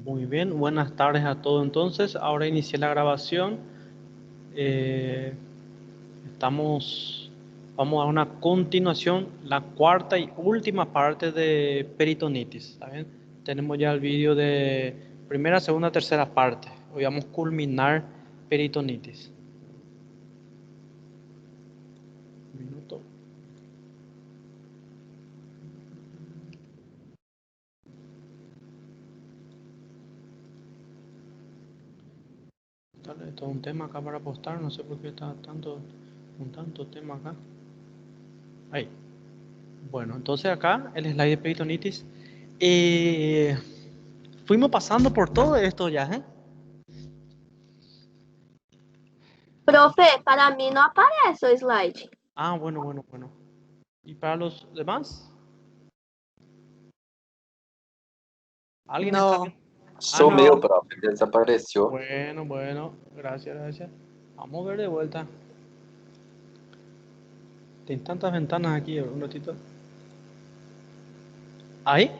Muy bien, buenas tardes a todos. Entonces, ahora inicié la grabación. Eh, vamos a una continuación, la cuarta y última parte de peritonitis. ¿Está bien? Tenemos ya el vídeo de primera, segunda, tercera parte. Hoy vamos a culminar peritonitis. Un minuto. Dale, todo un tema acá para postar. No sé por qué está un tanto tema acá. Ahí. Bueno, entonces acá el slide de peritonitis. Eh, Fuimos pasando por todo esto ya, ¿eh? Profe, para mí no aparece o slide. Ah, bueno. ¿Y para los demás? ¿Alguien está No, viendo? Ah, sumiu, no. profe, desapareció. Bueno. Gracias. Vamos a ver de vuelta. Tienes tantas ventanas aquí, un ratito. ¿Ahí?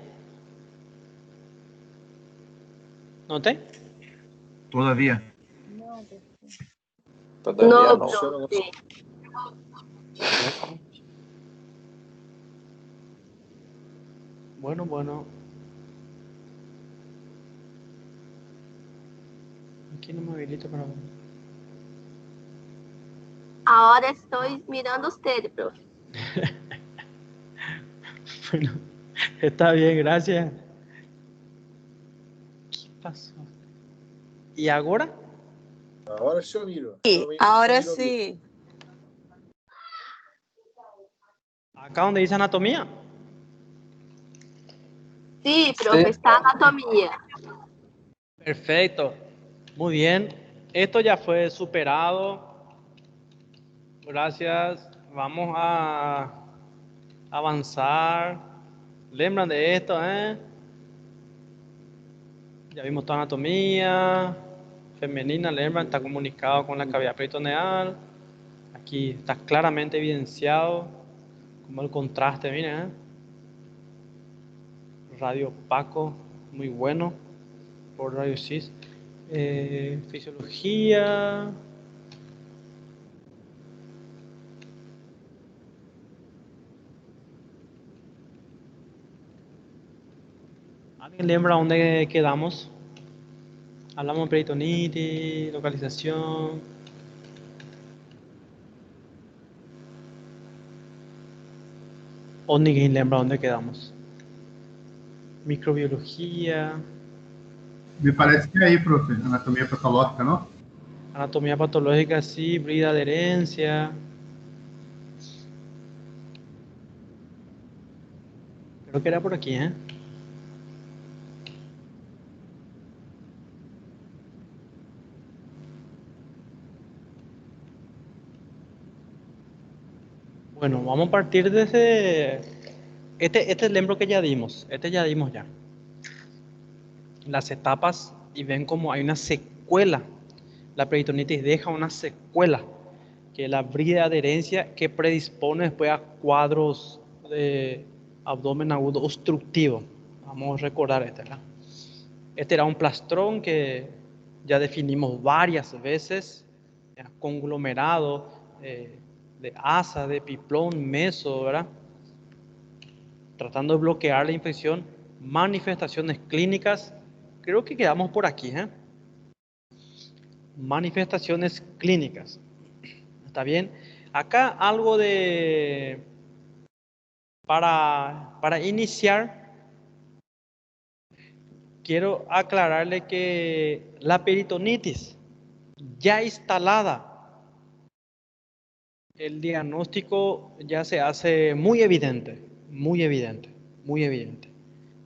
¿Noté? Todavía. Todavía No, no. profe. Bueno. Aquí no me habilito para ver. Ahora estoy mirando usted, profe. Bueno, está bien, gracias. ¿Qué pasó? ¿Y ahora? Ahora yo miro. Sí, ahora sí. Acá donde dice anatomía. Sí, profe, Sí, está anatomía. Perfecto. Muy bien. Esto ya fue superado. Gracias. Vamos a avanzar. ¿Lembran de esto, eh? Ya vimos toda anatomía femenina, lembran, está comunicado con la cavidad peritoneal. Aquí está claramente evidenciado como el contraste, miren, radio opaco, muy bueno por radio cis. Fisiología. ¿Alguien lembra dónde quedamos? Hablamos de peritonitis, localización. ¿O ni lembra dónde quedamos? Microbiología. Me parece que ahí, profe, anatomía patológica, ¿no? Anatomía patológica, sí, brida de herencia. Creo que era por aquí, ¿eh? Bueno, vamos a partir desde... Este es el ejemplo que ya dimos. Este ya dimos ya. Las etapas y ven como hay una secuela. La peritonitis deja una secuela, que es la brida de adherencia que predispone después a cuadros de abdomen agudo obstructivo. Vamos a recordar este, ¿verdad? Este era un plastrón que ya definimos varias veces, ya, conglomerado de asa, de piplón, meso, ¿verdad? Tratando de bloquear la infección, manifestaciones clínicas, creo que quedamos por aquí, ¿eh? Manifestaciones clínicas, ¿está bien? Acá algo de, para iniciar, quiero aclararle que la peritonitis ya instalada, el diagnóstico ya se hace muy evidente.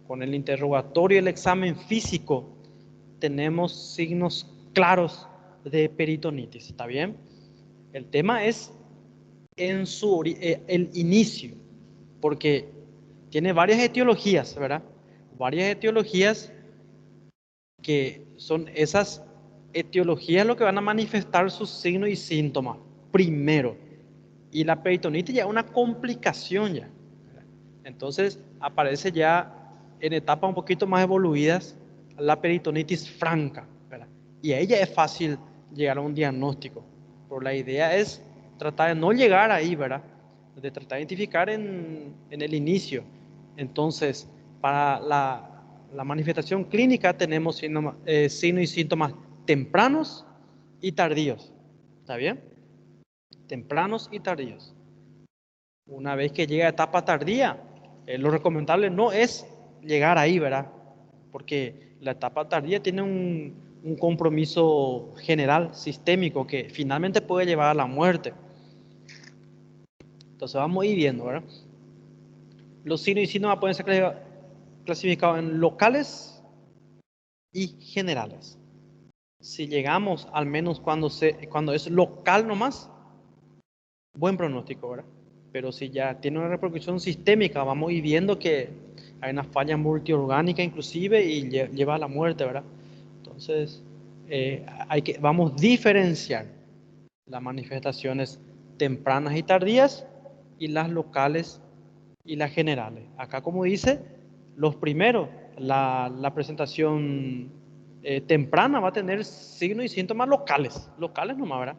Con el interrogatorio y el examen físico tenemos signos claros de peritonitis, ¿está bien? El tema es en el inicio, porque tiene varias etiologías, ¿verdad? Varias etiologías que son esas etiologías lo que van a manifestar sus signos y síntomas primero. Y la peritonitis ya es una complicación ya. Entonces aparece ya en etapas un poquito más evoluidas la peritonitis franca, ¿verdad? Y a ella es fácil llegar a un diagnóstico, pero la idea es tratar de no llegar ahí, ¿verdad? De tratar de identificar en el inicio. Entonces, para la manifestación clínica tenemos signos y síntomas tempranos y tardíos. ¿Está bien? Tempranos y tardíos. Una vez que llega a etapa tardía, lo recomendable no es llegar ahí, ¿verdad? Porque la etapa tardía tiene un compromiso general, sistémico, que finalmente puede llevar a la muerte. Entonces vamos a ir viendo, ¿verdad? Los signos y síntomas pueden ser clasificados en locales y generales. Si llegamos, al menos cuando es local nomás, buen pronóstico, ¿verdad? Pero si ya tiene una repercusión sistémica, vamos a ir viendo que hay una falla multiorgánica inclusive y lleva a la muerte, ¿verdad? Entonces, vamos a diferenciar las manifestaciones tempranas y tardías y las locales y las generales. Acá, como dice, los primeros, la presentación temprana va a tener signos y síntomas locales nomás, ¿verdad?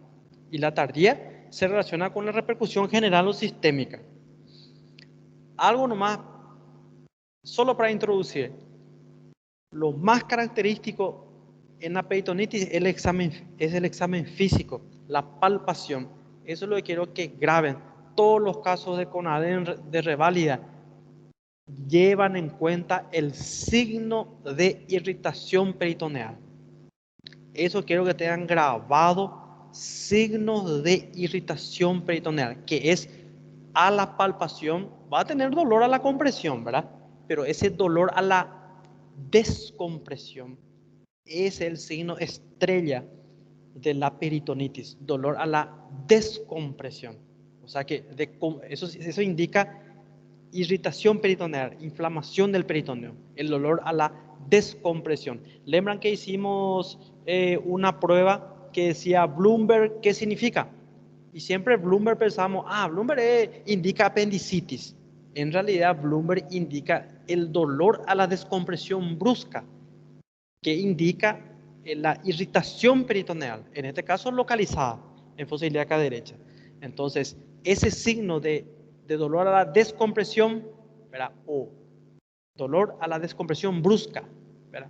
Y la tardía se relaciona con la repercusión general o sistémica. Algo nomás, solo para introducir, lo más característico en la peritonitis es el examen físico, la palpación. Eso es lo que quiero que graben. Todos los casos de CONADEN de reválida llevan en cuenta el signo de irritación peritoneal. Eso quiero que tengan grabado, signos de irritación peritoneal, que es a la palpación, va a tener dolor a la compresión, ¿verdad? Pero ese dolor a la descompresión es el signo estrella de la peritonitis, dolor a la descompresión. O sea que eso indica irritación peritoneal, inflamación del peritoneo, el dolor a la descompresión. Lembran que hicimos una prueba que decía Bloomberg, ¿qué significa? Y siempre Bloomberg pensamos, Bloomberg indica apendicitis. En realidad Bloomberg indica el dolor a la descompresión brusca, que indica la irritación peritoneal, en este caso localizada en fosa ilíaca derecha. Entonces, ese signo de dolor a la descompresión, ¿verdad? O dolor a la descompresión brusca, ¿verdad?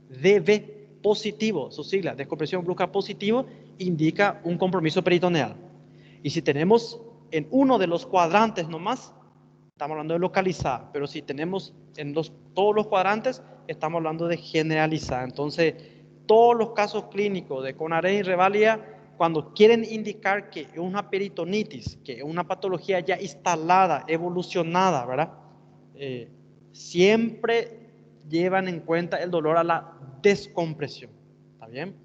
DB positivo, su sigla, descompresión brusca positivo, indica un compromiso peritoneal. Y si tenemos en uno de los cuadrantes nomás, estamos hablando de localizada, pero si tenemos en todos los cuadrantes, estamos hablando de generalizada. Entonces, todos los casos clínicos de CONADEN y reválida, cuando quieren indicar que es una peritonitis, que es una patología ya instalada, evolucionada, ¿verdad? Siempre llevan en cuenta el dolor a la descompresión. ¿Está bien?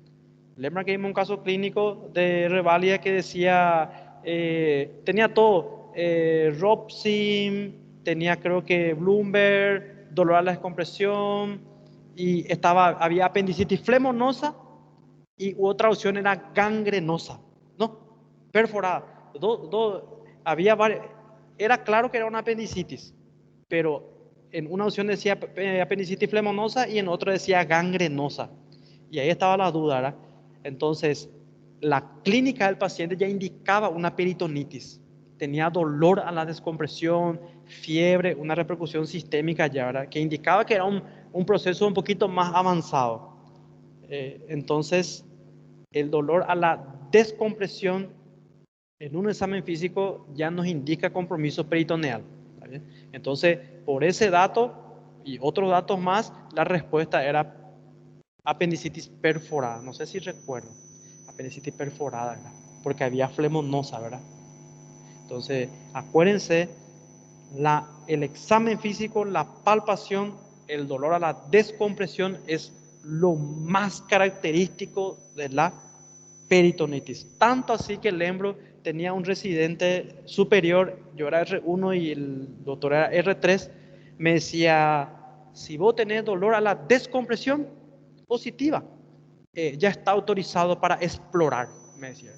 Lembra que vimos un caso clínico de reválida que decía, tenía todo, Robsim, tenía creo que Bloomberg, dolor a la descompresión, y había apendicitis flemonosa y otra opción era gangrenosa, ¿no? Perforada. Había era claro que era una apendicitis, pero en una opción decía apendicitis flemonosa y en otra decía gangrenosa. Y ahí estaba la duda, ¿verdad? Entonces, la clínica del paciente ya indicaba una peritonitis. Tenía dolor a la descompresión, fiebre, una repercusión sistémica ya, ¿verdad? Que indicaba que era un proceso un poquito más avanzado. Entonces, el dolor a la descompresión en un examen físico ya nos indica compromiso peritoneal. ¿Está bien? Entonces, por ese dato y otros datos más, la respuesta era apendicitis perforada. No sé si recuerdo. Apendicitis perforada, ¿verdad? Porque había flemonosa, ¿verdad? Entonces, acuérdense, el examen físico, la palpación, el dolor a la descompresión es lo más característico de la peritonitis. Tanto así que Lembro tenía un residente superior, yo era R1 y el doctor era R3, me decía, si vos tenés dolor a la descompresión positiva, ya está autorizado para explorar, me decía.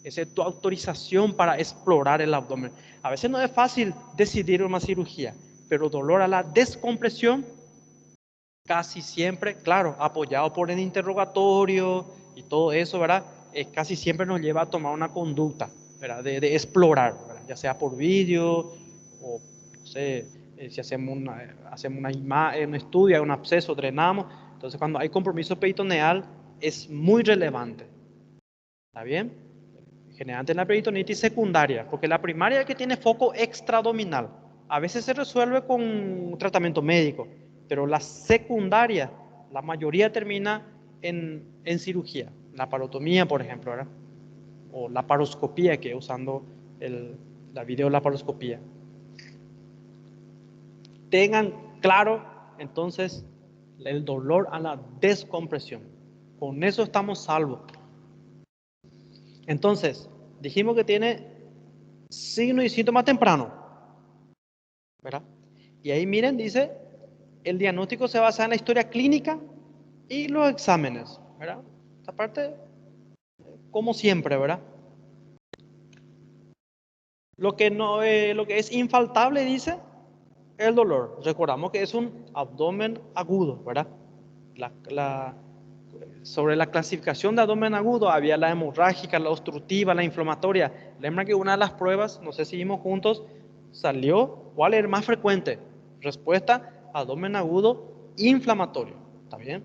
Esa es tu autorización para explorar el abdomen. A veces no es fácil decidir una cirugía, pero dolor a la descompresión casi siempre, claro, apoyado por el interrogatorio y todo eso, ¿verdad? Casi siempre nos lleva a tomar una conducta, ¿verdad? De explorar, ¿verdad? Ya sea por vídeo o, no sé, si hacemos un estudio, un absceso, drenamos. Entonces, cuando hay compromiso peritoneal, es muy relevante. ¿Está bien? Generalmente en la peritonitis secundaria, porque la primaria es que tiene foco extraabdominal. A veces se resuelve con un tratamiento médico, pero la secundaria, la mayoría termina en cirugía. La parotomía, por ejemplo, ¿verdad? O la paroscopía, que usando la videolaparoscopía. Tengan claro, entonces, el dolor a la descompresión. Con eso estamos salvos. Entonces, dijimos que tiene signo y síntoma temprano, ¿verdad? Y ahí miren, dice, el diagnóstico se basa en la historia clínica y los exámenes, ¿verdad? Esta parte, como siempre, ¿verdad? Lo que es infaltable, dice, el dolor. Recordamos que es un abdomen agudo, ¿verdad? Sobre la clasificación de abdomen agudo había la hemorrágica, la obstructiva, la inflamatoria. Lembra que una de las pruebas, no sé si vimos juntos, salió, ¿cuál es el más frecuente? Respuesta, abdomen agudo inflamatorio. ¿Está bien?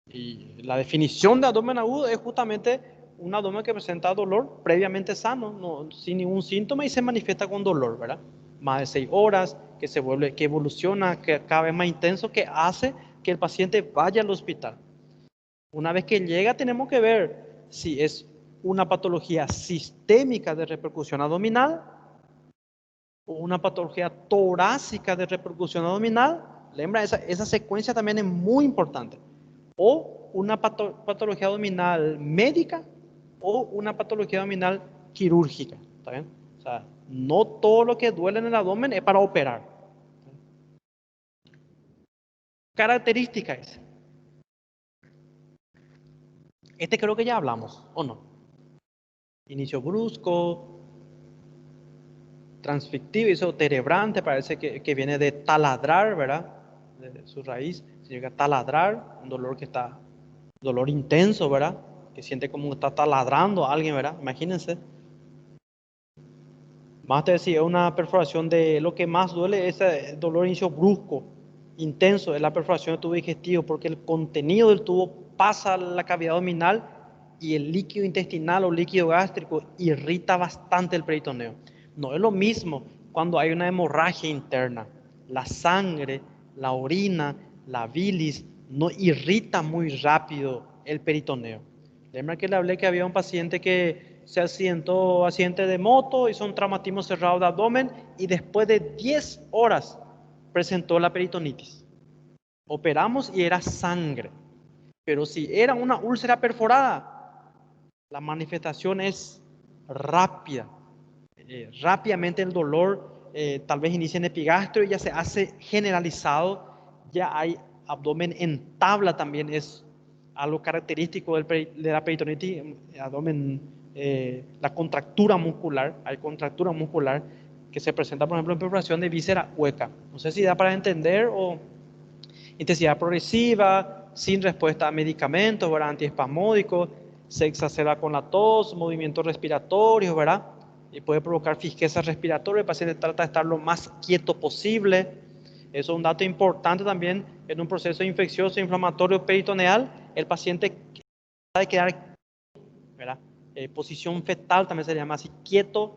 Y la definición de abdomen agudo es justamente un abdomen que presenta dolor previamente sano, no, sin ningún síntoma y se manifiesta con dolor, ¿verdad? Más de 6 horas, que evoluciona, que cada vez más intenso, que hace que el paciente vaya al hospital. Una vez que llega, tenemos que ver si es una patología sistémica de repercusión abdominal o una patología torácica de repercusión abdominal. Lembra, esa secuencia también es muy importante. O una patología abdominal médica o una patología abdominal quirúrgica. ¿Está bien? O sea, no todo lo que duele en el abdomen es para operar. Características. Este creo que ya hablamos, ¿o no? Inicio brusco, transfictivo, eso terebrante, parece que viene de taladrar, ¿verdad? De su raíz, significa taladrar, un dolor dolor intenso, ¿verdad? Que siente como que está taladrando a alguien, ¿verdad? Imagínense. Más te decía, una perforación de lo que más duele es el dolor inicio brusco, intenso, es la perforación del tubo digestivo, porque el contenido del tubo pasa a la cavidad abdominal y el líquido intestinal o líquido gástrico irrita bastante el peritoneo. No es lo mismo cuando hay una hemorragia interna. La sangre, la orina, la bilis no irrita muy rápido el peritoneo. Lembra que le hablé que había un paciente que se accidente de moto, hizo un traumatismo cerrado de abdomen y después de 10 horas presentó la peritonitis. Operamos y era sangre. Pero si era una úlcera perforada, la manifestación es rápida. Rápidamente el dolor tal vez inicia en epigastrio y ya se hace generalizado. Ya hay abdomen en tabla también, es algo característico de la peritonitis, abdomen, la contractura muscular. Hay contractura muscular que se presenta, por ejemplo, en perforación de víscera hueca. No sé si da para entender o intensidad progresiva, sin respuesta a medicamentos, ¿verdad? Antiespasmódicos, se exacerba con la tos, movimientos respiratorios, ¿verdad? Y puede provocar fisqueza respiratoria. El paciente trata de estar lo más quieto posible. Eso es un dato importante también en un proceso infeccioso inflamatorio peritoneal. El paciente trata de quedar, ¿verdad? Posición fetal también se llama así, quieto,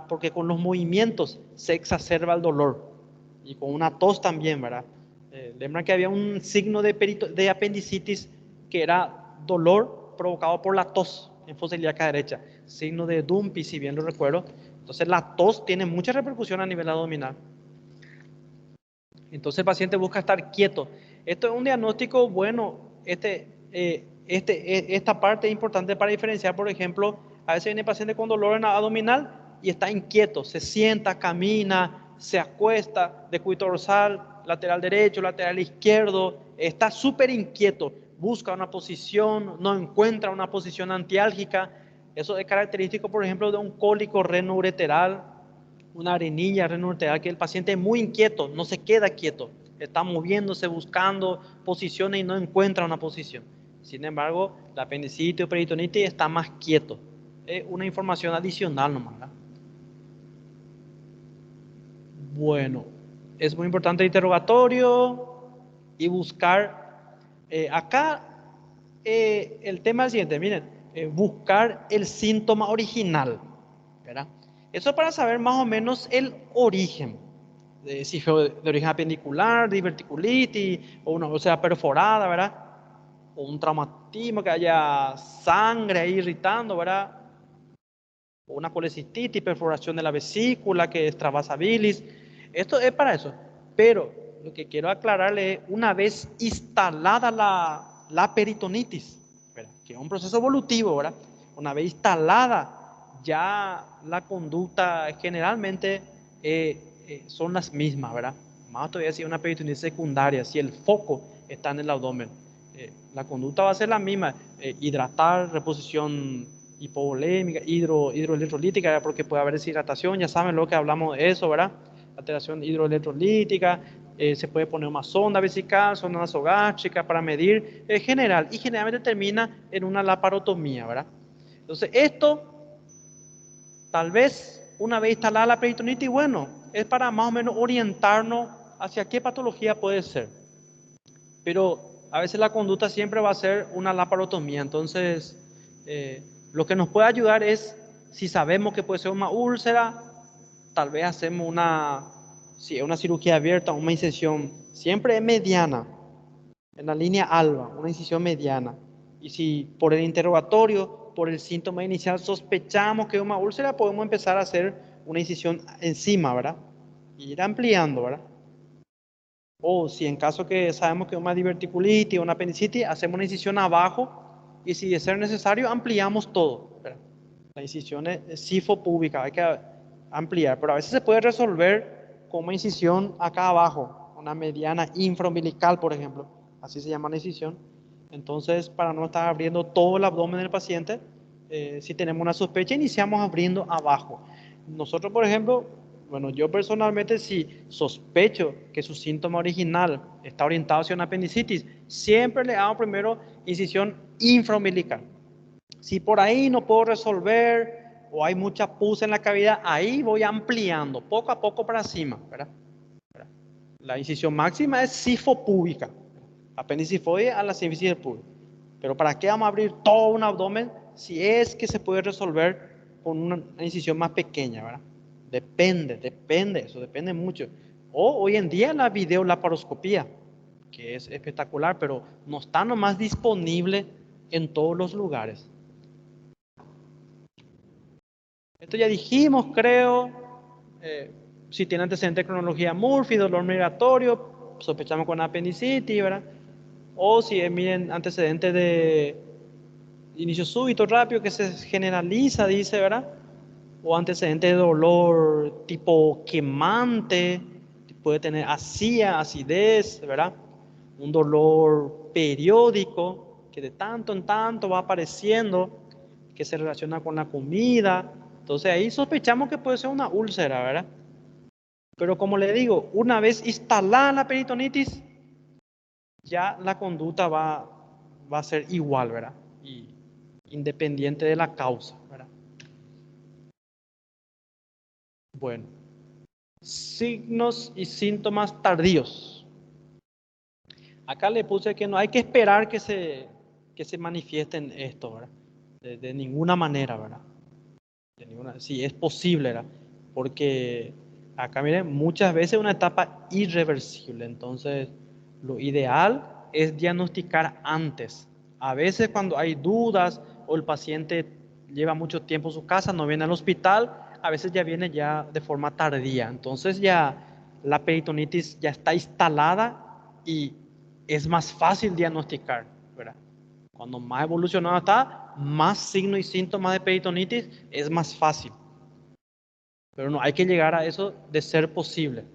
porque con los movimientos se exacerba el dolor. Y con una tos también, ¿verdad? Lembran que había un signo de apendicitis que era dolor provocado por la tos en fosa ilíaca derecha, signo de Dumpy, si bien lo recuerdo. Entonces la tos tiene mucha repercusión a nivel abdominal. Entonces el paciente busca estar quieto. Esto es un diagnóstico bueno. Esta parte es importante para diferenciar, por ejemplo, a veces viene el paciente con dolor en abdominal y está inquieto, se sienta, camina, se acuesta, decúbito dorsal, lateral derecho, lateral izquierdo, está súper inquieto, busca una posición, no encuentra una posición antiálgica. Eso es característico, por ejemplo, de un cólico renoureteral, una arenilla renoureteral, que el paciente es muy inquieto, no se queda quieto. está moviéndose, buscando posiciones y no encuentra una posición. Sin embargo, la apendicitis o peritonitis está más quieto. Es una información adicional nomás, ¿verdad? Bueno, es muy importante el interrogatorio y buscar. Acá el tema es el siguiente, miren, buscar el síntoma original, ¿verdad? Eso para saber más o menos el origen, si fue de origen apendicular, diverticulitis, o una úlcera perforada, ¿verdad? O un traumatismo, que haya sangre ahí irritando, ¿verdad? O una colecistitis, perforación de la vesícula, que es extravasa bilis. Esto es para eso. Pero lo que quiero aclararle es, una vez instalada la peritonitis, ¿verdad? Que es un proceso evolutivo, ¿verdad? Una vez instalada, ya la conducta generalmente son las mismas, ¿verdad? Más todavía si es una peritonitis secundaria, si el foco está en el abdomen. La conducta va a ser la misma, hidratar, reposición hipovolémica, hidroelectrolítica, porque puede haber deshidratación, ya saben lo que hablamos de eso, ¿verdad? Alteración hidroelectrolítica, se puede poner una sonda vesical, sonda nasogástrica para medir general, y generalmente termina en una laparotomía, ¿verdad? Entonces esto, tal vez una vez instalada la peritonitis, bueno, es para más o menos orientarnos hacia qué patología puede ser. Pero a veces la conducta siempre va a ser una laparotomía. Entonces, lo que nos puede ayudar es, si sabemos que puede ser una úlcera, tal vez hacemos si es una cirugía abierta, una incisión, siempre es mediana, en la línea alba, una incisión mediana. Y si por el interrogatorio, por el síntoma inicial, sospechamos que es una úlcera, podemos empezar a hacer una incisión encima, ¿verdad? Y ir ampliando, ¿verdad? O si en caso que sabemos que es una diverticulitis o una apendicitis, hacemos una incisión abajo y si de ser necesario ampliamos todo, ¿verdad? La incisión es sifopúbica, hay que ampliar, pero a veces se puede resolver con una incisión acá abajo, una mediana infraumbilical, por ejemplo, así se llama la incisión. Entonces, para no estar abriendo todo el abdomen del paciente, si tenemos una sospecha, iniciamos abriendo abajo. Nosotros, por ejemplo, bueno, yo personalmente, si sospecho que su síntoma original está orientado hacia una apendicitis, siempre le hago primero incisión infraumbilical. Si por ahí no puedo resolver o hay mucha pus en la cavidad, ahí voy ampliando poco a poco para cima, ¿verdad? La incisión máxima es sifopúbica, apendicifoide a la sífisis del pubis. Pero ¿para qué vamos a abrir todo un abdomen si es que se puede resolver con una incisión más pequeña, ¿verdad? Depende, eso depende mucho. O hoy en día la videolaparoscopía, que es espectacular, pero no está nomás disponible en todos los lugares. Esto ya dijimos, creo. Si tiene antecedente de cronología Murphy, dolor migratorio, sospechamos con apendicitis, ¿verdad? O si miren antecedentes de inicio súbito rápido que se generaliza, dice, ¿verdad? O antecedentes de dolor tipo quemante, puede tener asía, acidez, ¿verdad? Un dolor periódico que de tanto en tanto va apareciendo, que se relaciona con la comida. Entonces ahí sospechamos que puede ser una úlcera, ¿verdad? Pero como le digo, una vez instalada la peritonitis, ya la conducta va a ser igual, ¿verdad? Y independiente de la causa, ¿verdad? Bueno, signos y síntomas tardíos. Acá le puse que no hay que esperar que se manifiesten esto, ¿verdad? De ninguna manera, ¿verdad? Si es posible, ¿verdad? Porque acá, miren, muchas veces es una etapa irreversible. Entonces, lo ideal es diagnosticar antes. A veces cuando hay dudas o el paciente lleva mucho tiempo en su casa, no viene al hospital, a veces ya viene ya de forma tardía. Entonces ya la peritonitis ya está instalada y es más fácil diagnosticar, ¿verdad? Cuando más evolucionado está, más signos y síntomas de peritonitis es más fácil. Pero no hay que llegar a eso de ser posible.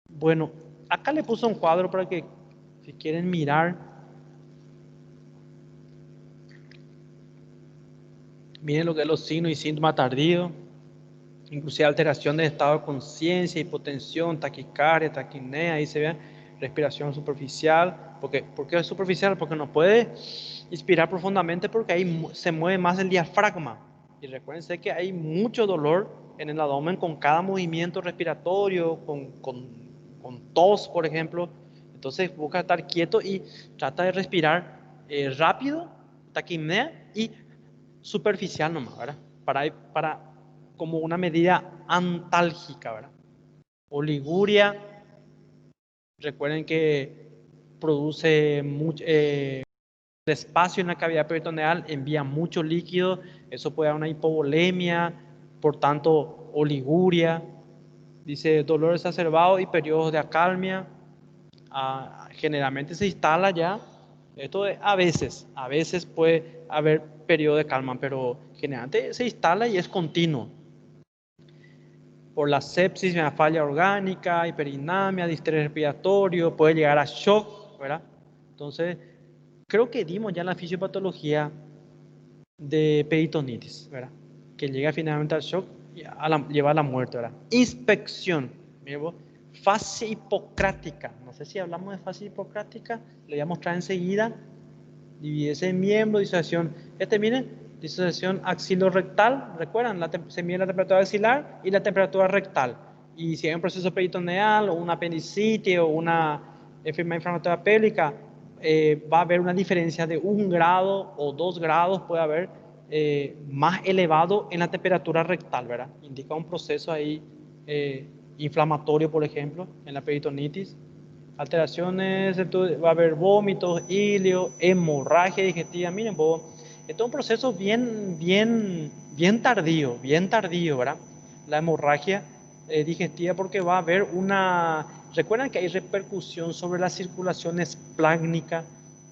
Bueno, acá le puse un cuadro para que, si quieren mirar, miren lo que es los signos y síntomas tardíos. inclusive alteración de estado de conciencia, hipotensión, taquicardia, taquipnea, ahí se ve respiración superficial. ¿Por qué es superficial? Porque no puede inspirar profundamente porque ahí se mueve más el diafragma. Y recuérdense que hay mucho dolor en el abdomen con cada movimiento respiratorio, con tos, por ejemplo. Entonces busca estar quieto y trata de respirar rápido, taquipnea y superficial nomás, ¿verdad? Para como una medida antálgica, ¿verdad? Oliguria, recuerden que produce mucho espacio en la cavidad peritoneal, envía mucho líquido, eso puede dar una hipovolemia, por tanto oliguria. Dice dolor exacerbado y periodos de acalmia. Generalmente se instala ya, esto a veces puede haber periodo de calma, pero generalmente se instala y es continuo. Por la sepsis, una falla orgánica, hiperinamia, distrés respiratorio, puede llegar a shock, ¿verdad? Entonces, creo que dimos ya la fisiopatología de peritonitis, ¿verdad? Que llega finalmente al shock y lleva a la muerte, ¿verdad? Inspección, miren vos, fase hipocrática. No sé si hablamos de fase hipocrática, le voy a mostrar enseguida. Divídese en miembro, disociación. Miren, disociación axilorectal, ¿recuerdan? Se mide la temperatura axilar y la temperatura rectal. Y si hay un proceso peritoneal o una apendicitis o una enfermedad inflamatoria pélvica, va a haber una diferencia de 1 grado o 2 grados, puede haber más elevado en la temperatura rectal, ¿verdad? Indica un proceso ahí inflamatorio, por ejemplo, en la peritonitis. Alteraciones, va a haber vómitos, ilio, hemorragia digestiva. Miren, esto es un proceso bien tardío, ¿verdad? La hemorragia digestiva, porque va a haber recuerdan que hay repercusión sobre la circulación esplácnica,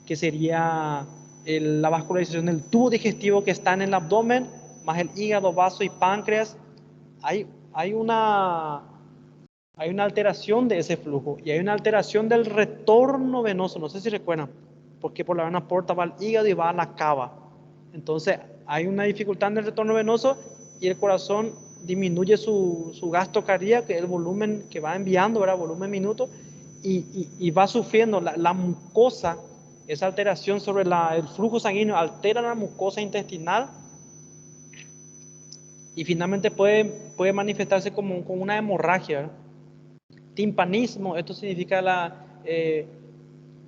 que sería la vascularización del tubo digestivo que está en el abdomen, más el hígado, vaso y páncreas. Hay una alteración de ese flujo y hay una alteración del retorno venoso, no sé si recuerdan, porque por la vena porta va al hígado y va a la cava. Entonces hay una dificultad en el retorno venoso y el corazón disminuye su gasto cardíaco, que es el volumen que va enviando, ¿verdad? Volumen minuto, y va sufriendo la mucosa, esa alteración sobre el flujo sanguíneo altera la mucosa intestinal y finalmente puede manifestarse como una hemorragia, ¿verdad? Timpanismo, esto significa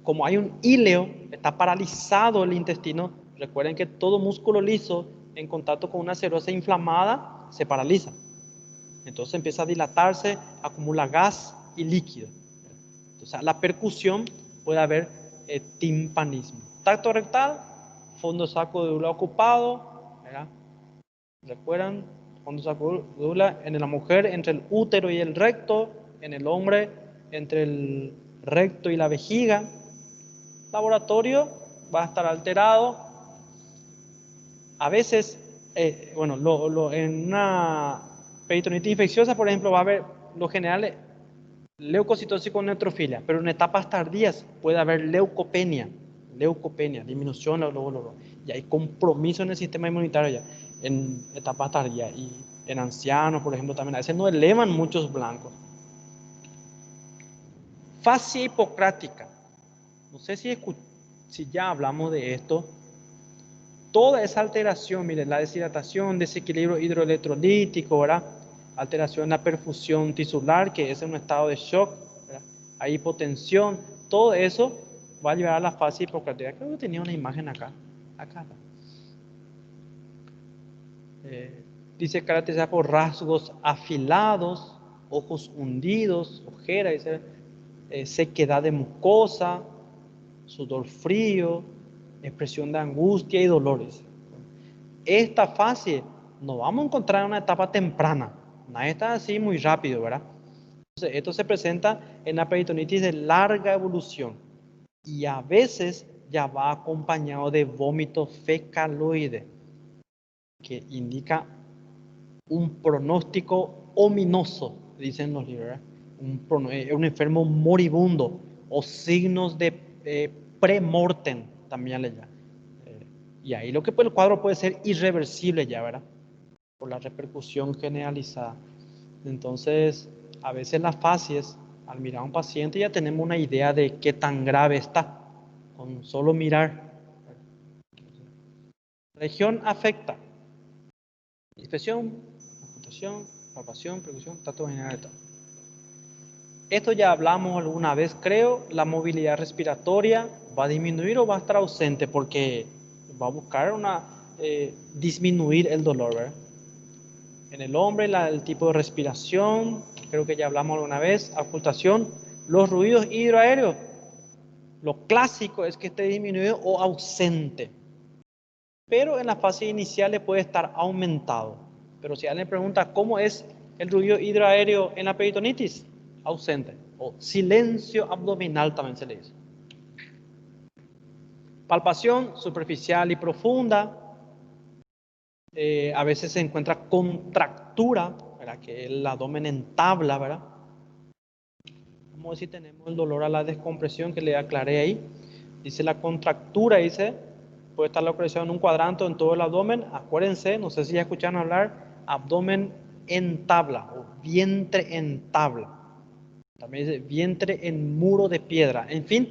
como hay un íleo, está paralizado el intestino. Recuerden que todo músculo liso en contacto con una serosa inflamada se paraliza. Entonces empieza a dilatarse, acumula gas y líquido. Entonces, la percusión puede haber timpanismo. Tacto rectal, fondo sacrodural ocupado, ¿verdad? ¿Recuerdan? Fondo sacrodural en la mujer entre el útero y el recto, en el hombre entre el recto y la vejiga. Laboratorio va a estar alterado. A veces, en una peritonitis infecciosa, por ejemplo, va a haber, lo general, leucocitosis con neutrofilia, pero en etapas tardías puede haber leucopenia, disminución de los glóbulos. Y hay compromiso en el sistema inmunitario ya, en etapas tardías. Y en ancianos, por ejemplo, también a veces no elevan muchos blancos. Fase hipocrática. No sé si ya hablamos de esto. Toda esa alteración, miren, la deshidratación, desequilibrio hidroelectrolítico, ¿verdad? Alteración en la perfusión tisular, que es en un estado de shock, ¿verdad? Hay hipotensión, todo eso va a llevar a la fase hipocrática. Creo que tenía una imagen acá. Dice caracterizada por rasgos afilados, ojos hundidos, ojera, dice, sequedad de mucosa, sudor frío, expresión de angustia y dolores. Esta fase no vamos a encontrar en una etapa temprana, no está así muy rápido, ¿verdad? Entonces, esto se presenta en la peritonitis de larga evolución y a veces ya va acompañado de vómito fecaloide, que indica un pronóstico ominoso, dicen los libros, ¿verdad? Un enfermo moribundo o signos de premortem, también le llaman. Y ahí el cuadro puede ser irreversible ya, ¿verdad? la repercusión generalizada. Entonces, a veces las facies, al mirar a un paciente ya tenemos una idea de qué tan grave está, con solo mirar. Región afecta. Inspección, ocultación, palpación, percusión, tacto general. Esto ya hablamos alguna vez, creo. La movilidad respiratoria va a disminuir o va a estar ausente porque va a buscar disminuir el dolor, ¿verdad? En el hombre, el tipo de respiración, creo que ya hablamos alguna vez. Ocultación, los ruidos hidroaéreos. Lo clásico es que esté disminuido o ausente. Pero en la fase inicial puede estar aumentado. Pero si alguien pregunta cómo es el ruido hidroaéreo en la peritonitis, ausente. O silencio abdominal también se le dice. Palpación superficial y profunda. A veces se encuentra contractura, ¿verdad? Que el abdomen entabla, ¿verdad? Como si tenemos el dolor a la descompresión que le aclaré ahí. Dice la contractura, dice, puede estar localizado en un cuadrante o en todo el abdomen. Acuérdense, no sé si ya escucharon hablar, abdomen en tabla o vientre en tabla. También dice vientre en muro de piedra. En fin,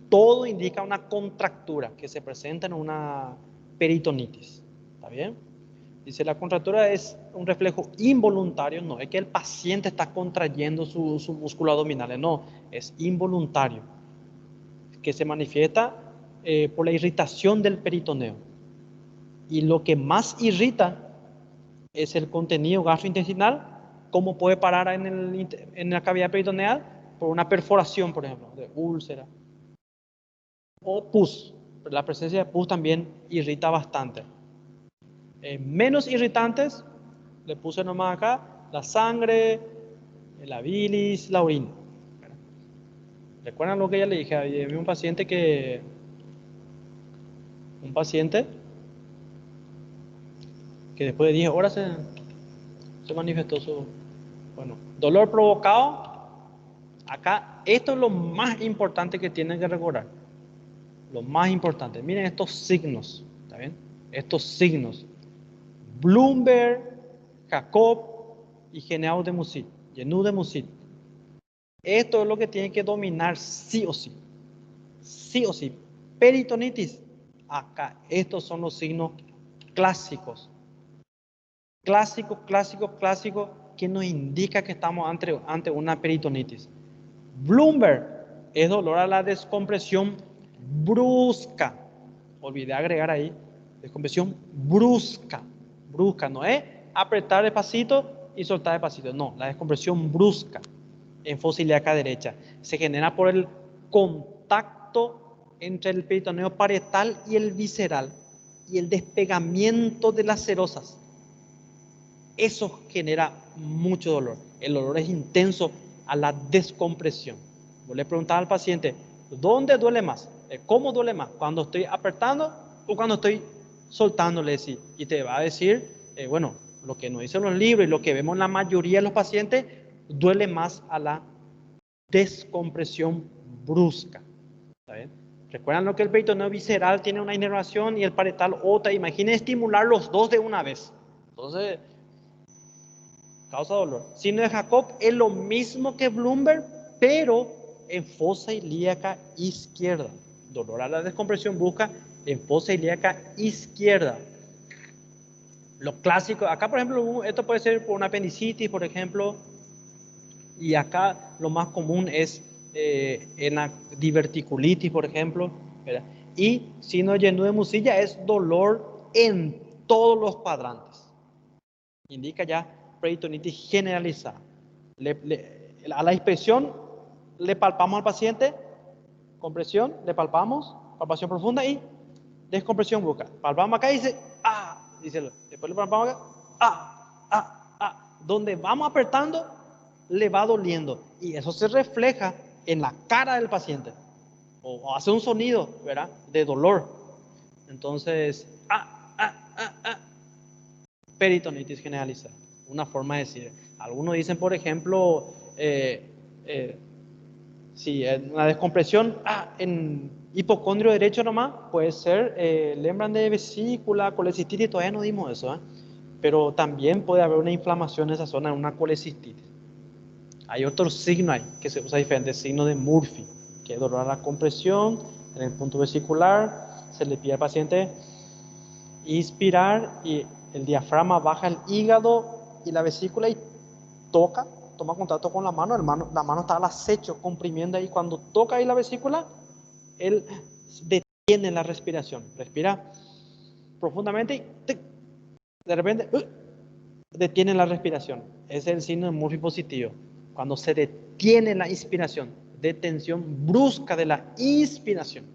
todo indica una contractura que se presenta en una peritonitis. ¿Está bien? Dice, la contractura es un reflejo involuntario, no es que el paciente está contrayendo su músculo abdominal, no, es involuntario, que se manifiesta por la irritación del peritoneo. Y lo que más irrita es el contenido gastrointestinal, cómo puede parar en la cavidad peritoneal por una perforación, por ejemplo, de úlcera. O pus, la presencia de pus también irrita bastante. Menos irritantes, le puse nomás acá, la sangre, la bilis, la orina. ¿Recuerdan lo que ya le dije? Había un paciente que después de 10 horas se manifestó su, bueno, dolor provocado. Acá, esto es lo más importante que tienen que recordar. Lo más importante. Miren estos signos, ¿está bien? Estos signos. Bloomberg, Jacob y Genau de Musit, Genú de Musit. Esto es lo que tiene que dominar sí o sí. Sí o sí. Peritonitis. Acá, estos son los signos clásicos. Clásico, que nos indica que estamos ante una peritonitis. Bloomberg es dolor a la descompresión brusca. Olvidé agregar ahí, descompresión brusca. Brusca, no es apretar despacito y soltar despacito. No, la descompresión brusca en fosa ilíaca derecha se genera por el contacto entre el peritoneo parietal y el visceral y el despegamiento de las serosas. Eso genera mucho dolor. El dolor es intenso a la descompresión. Vos le preguntás al paciente, ¿dónde duele más? ¿Cómo duele más? ¿Cuando estoy apretando o cuando estoy soltándole? Y te va a decir, bueno, lo que nos dicen los libros y lo que vemos en la mayoría de los pacientes, duele más a la descompresión brusca. ¿Está bien? Recuerdan lo que el peritoneo visceral tiene una inervación y el parietal otra. Imaginen estimular los dos de una vez. Entonces, causa dolor. Signo de Jacob es lo mismo que Bloomberg, pero en fosa ilíaca izquierda. Dolor a la descompresión brusca en fosa ilíaca izquierda. Lo clásico, acá por ejemplo, esto puede ser por una apendicitis, por ejemplo, y acá lo más común es en la diverticulitis, por ejemplo, ¿verdad? Y signo de Genú de Musilla es dolor en todos los cuadrantes. Indica ya peritonitis generalizada. A la inspección le palpamos al paciente, compresión, le palpamos, palpación profunda y descompresión brusca. Palpamos acá y dice, después le palpamos acá, donde vamos apretando, le va doliendo. Y eso se refleja en la cara del paciente. O hace un sonido, ¿verdad? De dolor. Entonces, peritonitis generalizada. Una forma de decir. Algunos dicen, por ejemplo, si una descompresión en hipocondrio derecho nomás, puede ser lembran de vesícula, colecistitis, todavía no dimos eso. pero también puede haber una inflamación en esa zona, una colecistitis. Hay otro signo ahí que se usa diferente, signo de Murphy, que es dolor a la compresión en el punto vesicular. Se le pide al paciente inspirar y el diafragma baja el hígado y la vesícula y toma contacto con la mano está al acecho, comprimiendo ahí. Cuando toca ahí la vesícula, él detiene la respiración, respira profundamente y de repente detiene la respiración. Ese es el signo de Murphy positivo. Cuando se detiene la inspiración, detención brusca de la inspiración.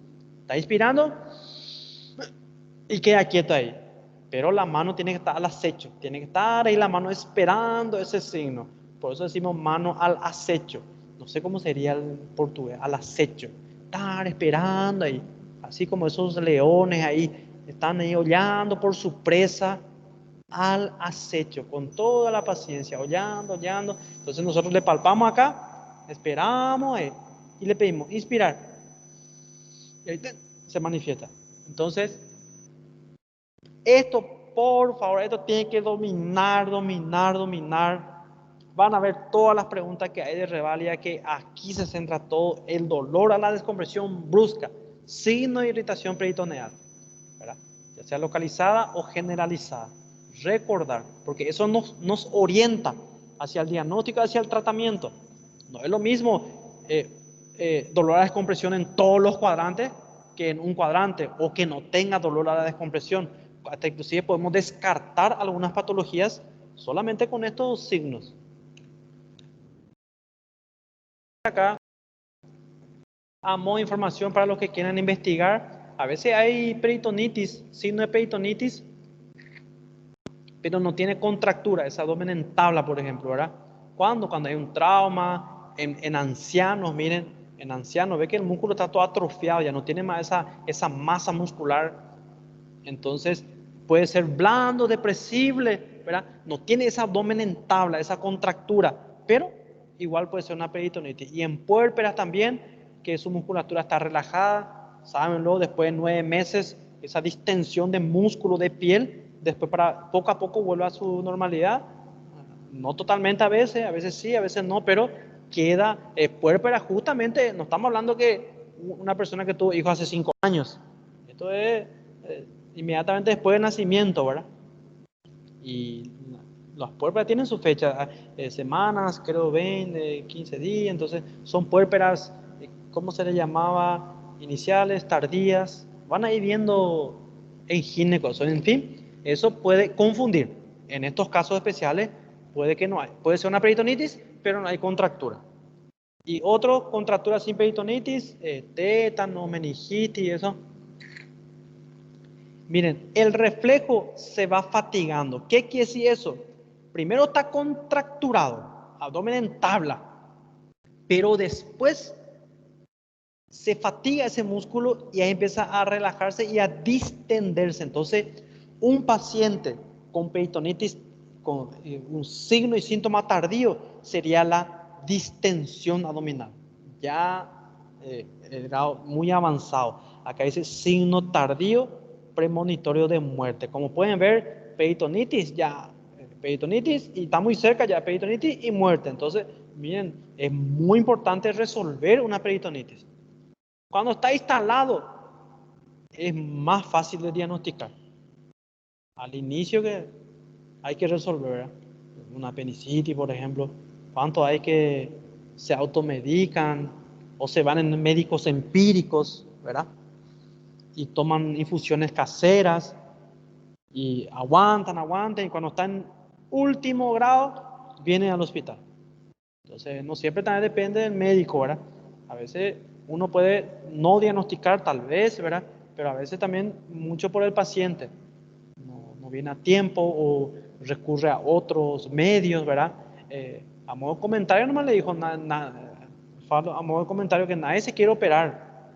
Está inspirando y queda quieto ahí. Pero la mano tiene que estar al acecho, tiene que estar ahí la mano esperando ese signo. Por eso decimos mano al acecho. No sé cómo sería el portugués, al acecho. Estar esperando ahí. Así como esos leones ahí, están ahí hollando por su presa, al acecho, con toda la paciencia, hollando. Entonces nosotros le palpamos acá, esperamos y le pedimos inspirar. Y ahí se manifiesta. Entonces, esto, por favor, esto tiene que dominar. Van a ver todas las preguntas que hay de reválida, que aquí se centra todo. El dolor a la descompresión brusca, signo de irritación peritoneal, ¿verdad? Ya sea localizada o generalizada. Recordar, porque eso nos orienta hacia el diagnóstico, hacia el tratamiento. No es lo mismo dolor a la descompresión en todos los cuadrantes que en un cuadrante, o que no tenga dolor a la descompresión. Hasta inclusive podemos descartar algunas patologías solamente con estos signos. Acá, a modo de información para los que quieran investigar, a veces hay peritonitis, signo de peritonitis, pero no tiene contractura, es abdomen en tabla, por ejemplo, ¿verdad? Cuando hay un trauma, en ancianos, miren, en ancianos, ve que el músculo está todo atrofiado, ya no tiene más esa masa muscular. Entonces, puede ser blando, depresible, ¿verdad? No tiene ese abdomen en tabla, esa contractura, pero igual puede ser una peritonitis. Y en puérperas también, que su musculatura está relajada, sábenlo, después de 9 meses, esa distensión de músculo, de piel, después para poco a poco vuelve a su normalidad. No totalmente a veces sí, a veces no, pero queda puérpera justamente. No estamos hablando que una persona que tuvo hijos hace 5 años. Esto es inmediatamente después del nacimiento, ¿verdad? Y las puérperas tienen su fecha, semanas, creo 20, 15 días, entonces son puérperas, ¿cómo se le llamaba? Iniciales, tardías, van a ir viendo en ginecos, en fin, eso puede confundir. En estos casos especiales puede que no hay, puede ser una peritonitis, pero no hay contractura. Y otro, contractura sin peritonitis, tétano, meningitis, eso. Miren, el reflejo se va fatigando. ¿Qué quiere decir eso? Primero está contracturado, abdomen en tabla, pero después se fatiga ese músculo y ahí empieza a relajarse y a distenderse. Entonces, un paciente con peritonitis, con un signo y síntoma tardío, sería la distensión abdominal. Ya el grado muy avanzado. Acá dice signo tardío premonitorio de muerte. Como pueden ver, peritonitis ya, peritonitis y está muy cerca ya, peritonitis y muerte. Entonces, miren, es muy importante resolver una peritonitis. Cuando está instalado, es más fácil de diagnosticar. Al inicio que hay que resolver, ¿verdad? Una apendicitis, por ejemplo, ¿cuánto hay que se automedican o se van en médicos empíricos, ¿verdad? Y toman infusiones caseras y aguantan, y cuando están en último grado, vienen al hospital. Entonces, no siempre también depende del médico, ¿verdad? A veces uno puede no diagnosticar, tal vez, ¿verdad? Pero a veces también mucho por el paciente. No viene a tiempo o recurre a otros medios, ¿verdad? A modo de comentario nomás le dijo, a modo de comentario, que nadie se quiere operar.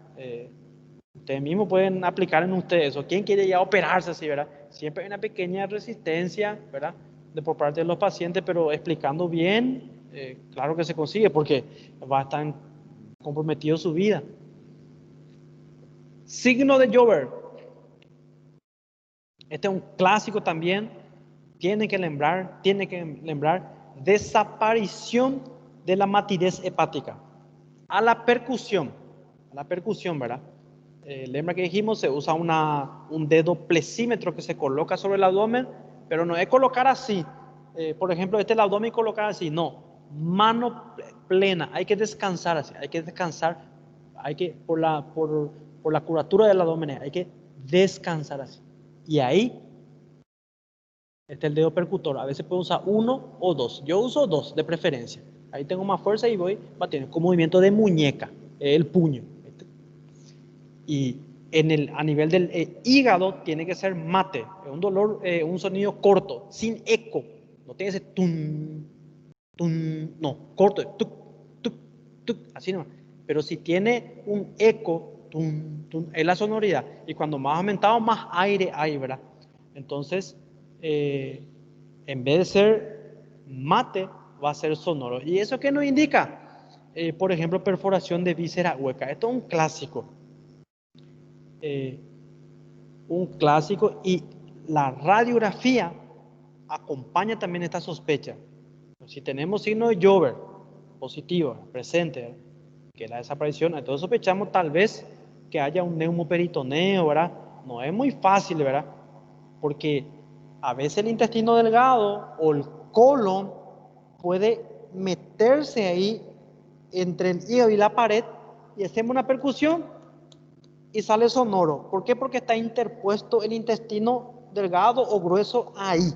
Ustedes mismos pueden aplicar en ustedes, o quién quiere ya operarse así, ¿verdad? Siempre hay una pequeña resistencia, ¿verdad? Por parte de los pacientes, pero explicando bien, claro que se consigue, porque va a estar comprometido su vida. Signo de Joubert. Este es un clásico también. tiene que lembrar desaparición de la matidez hepática. A la percusión, ¿verdad? Lembra que dijimos, se usa un dedo plexímetro que se coloca sobre el abdomen, pero no es colocar así. Por ejemplo, este es el abdomen y colocar así, no. Mano plena, hay que descansar así, hay que descansar, por la curvatura del abdomen, hay que descansar así. Y ahí este es el dedo percutor. A veces puedo usar uno o dos. Yo uso dos de preferencia. Ahí tengo más fuerza y voy batiendo con movimiento de muñeca, el puño. Y a nivel del hígado tiene que ser mate, un dolor, un sonido corto, sin eco. No tiene ese tum, tum, no, corto, tuk, tuk, tuk, así no. Pero si tiene un eco, tum, tum, es la sonoridad. Y cuando más aumentado, más aire hay, ¿verdad? Entonces, en vez de ser mate, va a ser sonoro. ¿Y eso qué nos indica? Por ejemplo, perforación de víscera hueca. Esto es un clásico. Y la radiografía acompaña también esta sospecha. Si tenemos signo de Jover positivo, presente, que es la desaparición, entonces sospechamos tal vez que haya un neumoperitoneo, ¿verdad? No es muy fácil, ¿verdad? Porque a veces el intestino delgado o el colon puede meterse ahí entre el hígado y la pared y hacemos una percusión y sale sonoro. ¿Por qué? Porque está interpuesto el intestino delgado o grueso ahí.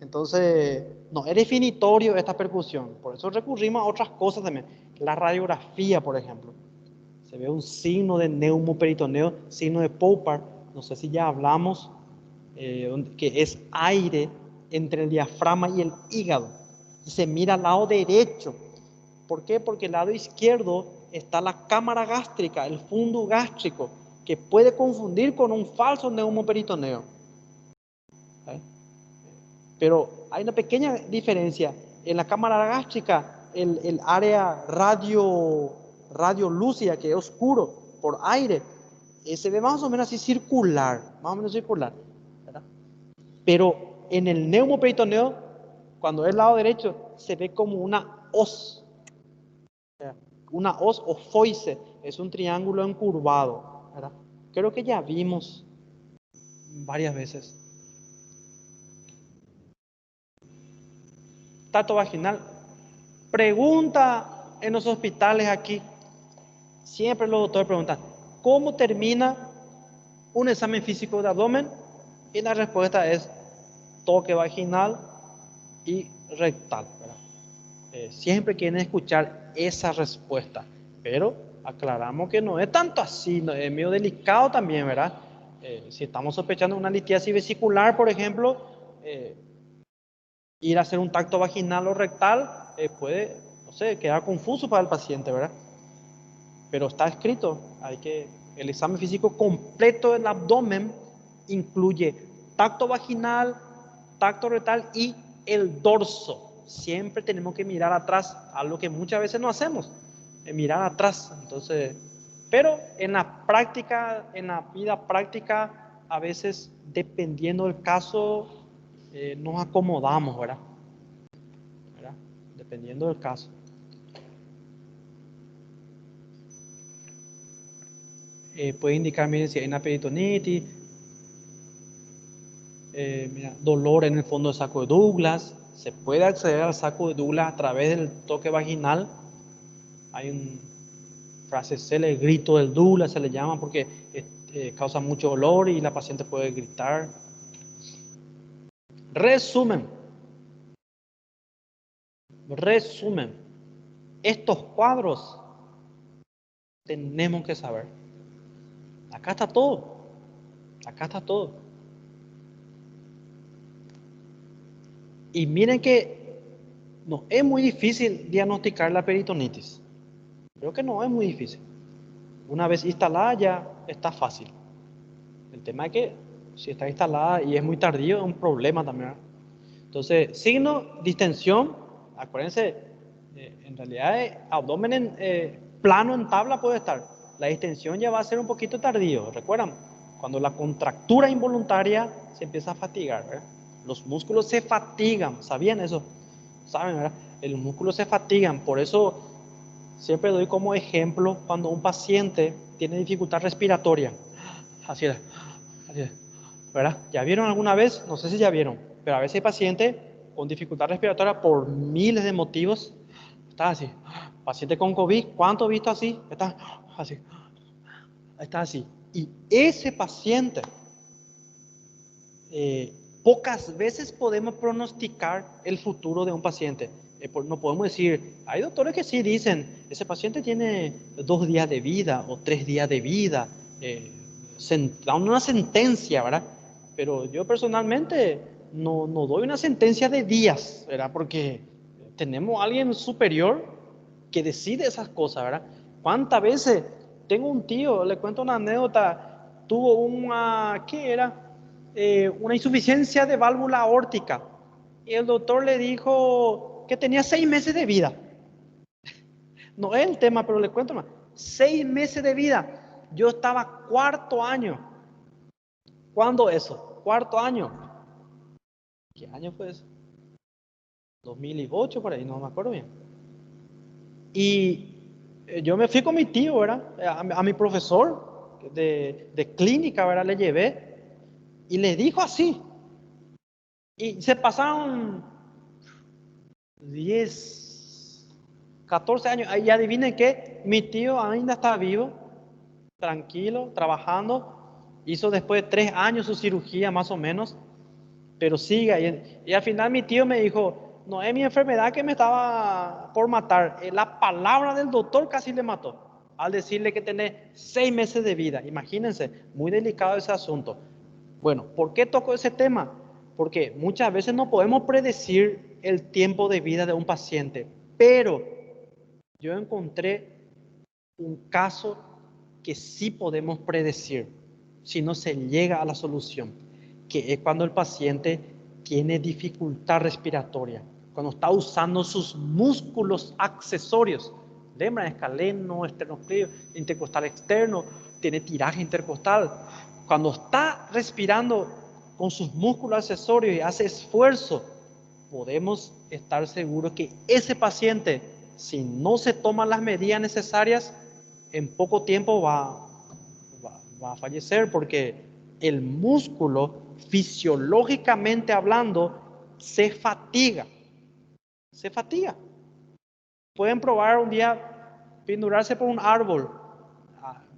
Entonces, no es definitorio esta percusión. Por eso recurrimos a otras cosas también. La radiografía, por ejemplo. Se ve un signo de neumoperitoneo, signo de Poupart. No sé si ya hablamos, que es aire entre el diafragma y el hígado. Y se mira al lado derecho. ¿Por qué? Porque al lado izquierdo está la cámara gástrica, el fundo gástrico, que puede confundir con un falso neumoperitoneo. Pero hay una pequeña diferencia. En la cámara gástrica, el área radiolúcida, que es oscuro por aire, se ve más o menos así circular, ¿verdad? Pero en el neumoperitoneo, cuando es el lado derecho, se ve como una hoz. Una hoz o foice, es un triángulo encurvado, ¿verdad? Creo que ya vimos varias veces. Tacto vaginal. Pregunta en los hospitales aquí. Siempre los doctores preguntan, ¿cómo termina un examen físico de abdomen? Y la respuesta es toque vaginal y rectal, ¿verdad? Siempre quieren escuchar esa respuesta, pero aclaramos que no es tanto así, no, es medio delicado también, ¿verdad? Si estamos sospechando una litiasis vesicular, por ejemplo, ir a hacer un tacto vaginal o rectal puede, no sé, quedar confuso para el paciente, ¿verdad? Pero está escrito, el examen físico completo del abdomen incluye tacto vaginal, tacto rectal y el dorso. Siempre tenemos que mirar atrás, algo que muchas veces no hacemos, mirar atrás. Entonces, pero en la práctica, en la vida práctica, a veces dependiendo del caso, nos acomodamos, ¿verdad? Dependiendo del caso. Puede indicar, miren, si hay una peritonitis, mira, dolor en el fondo del saco de Douglas. Se puede acceder al saco de Douglas a través del toque vaginal. Hay un frase célebre, el grito del Douglas se le llama porque causa mucho dolor y la paciente puede gritar. Resumen. Estos cuadros tenemos que saber. Acá está todo. Y miren que no es muy difícil diagnosticar la peritonitis. Creo que no es muy difícil. Una vez instalada ya está fácil. El tema es que si está instalada y es muy tardío es un problema también, ¿verdad? Entonces, signo, distensión. Acuérdense, en realidad abdomen plano en tabla puede estar. La distensión ya va a ser un poquito tardío. ¿Recuerdan? Cuando la contractura involuntaria se empieza a fatigar, ¿verdad? Los músculos se fatigan, ¿sabían eso? ¿Saben, verdad? Los músculos se fatigan, por eso siempre doy como ejemplo cuando un paciente tiene dificultad respiratoria. Así es, así es, ¿verdad? ¿Ya vieron alguna vez? No sé si ya vieron, pero a veces hay pacientes con dificultad respiratoria por miles de motivos. Está así. Paciente con COVID, ¿cuánto he visto así? Está así. Está así. Y ese paciente, pocas veces podemos pronosticar el futuro de un paciente. No podemos decir, hay doctores que sí dicen, ese paciente tiene 2 días de vida o 3 días de vida, dan una sentencia, ¿verdad? Pero yo personalmente no doy una sentencia de días, ¿verdad? Porque tenemos a alguien superior que decide esas cosas, ¿verdad? ¿Cuántas veces? Tengo un tío, le cuento una anécdota, tuvo una, ¿qué era? Una insuficiencia de válvula aórtica. Y el doctor le dijo que tenía 6 meses de vida. No es el tema, pero le cuento más. 6 meses de vida. Yo estaba 4º año. ¿Cuándo eso? 4º año. ¿Qué año fue eso? 2008 por ahí, no me acuerdo bien. Y yo me fui con mi tío, ¿verdad? A mi profesor de clínica, ¿verdad? Le llevé y le dijo así. Y se pasaron 10, 14 años. Y adivinen qué, mi tío ainda está vivo, tranquilo, trabajando. Hizo después de 3 años su cirugía más o menos, pero sigue. Y al final mi tío me dijo, no es mi enfermedad que me estaba por matar. La palabra del doctor casi le mató. Al decirle que tiene 6 meses de vida. Imagínense, muy delicado ese asunto. Bueno, ¿por qué toco ese tema? Porque muchas veces no podemos predecir el tiempo de vida de un paciente, pero yo encontré un caso que sí podemos predecir si no se llega a la solución, que es cuando el paciente tiene dificultad respiratoria, cuando está usando sus músculos accesorios, lembra, escaleno, esternocleido, intercostal externo, tiene tiraje intercostal. Cuando está respirando con sus músculos accesorios y hace esfuerzo, podemos estar seguros que ese paciente, si no se toman las medidas necesarias, en poco tiempo va a fallecer, porque el músculo, fisiológicamente hablando, se fatiga. Se fatiga. Pueden probar un día pendurarse por un árbol,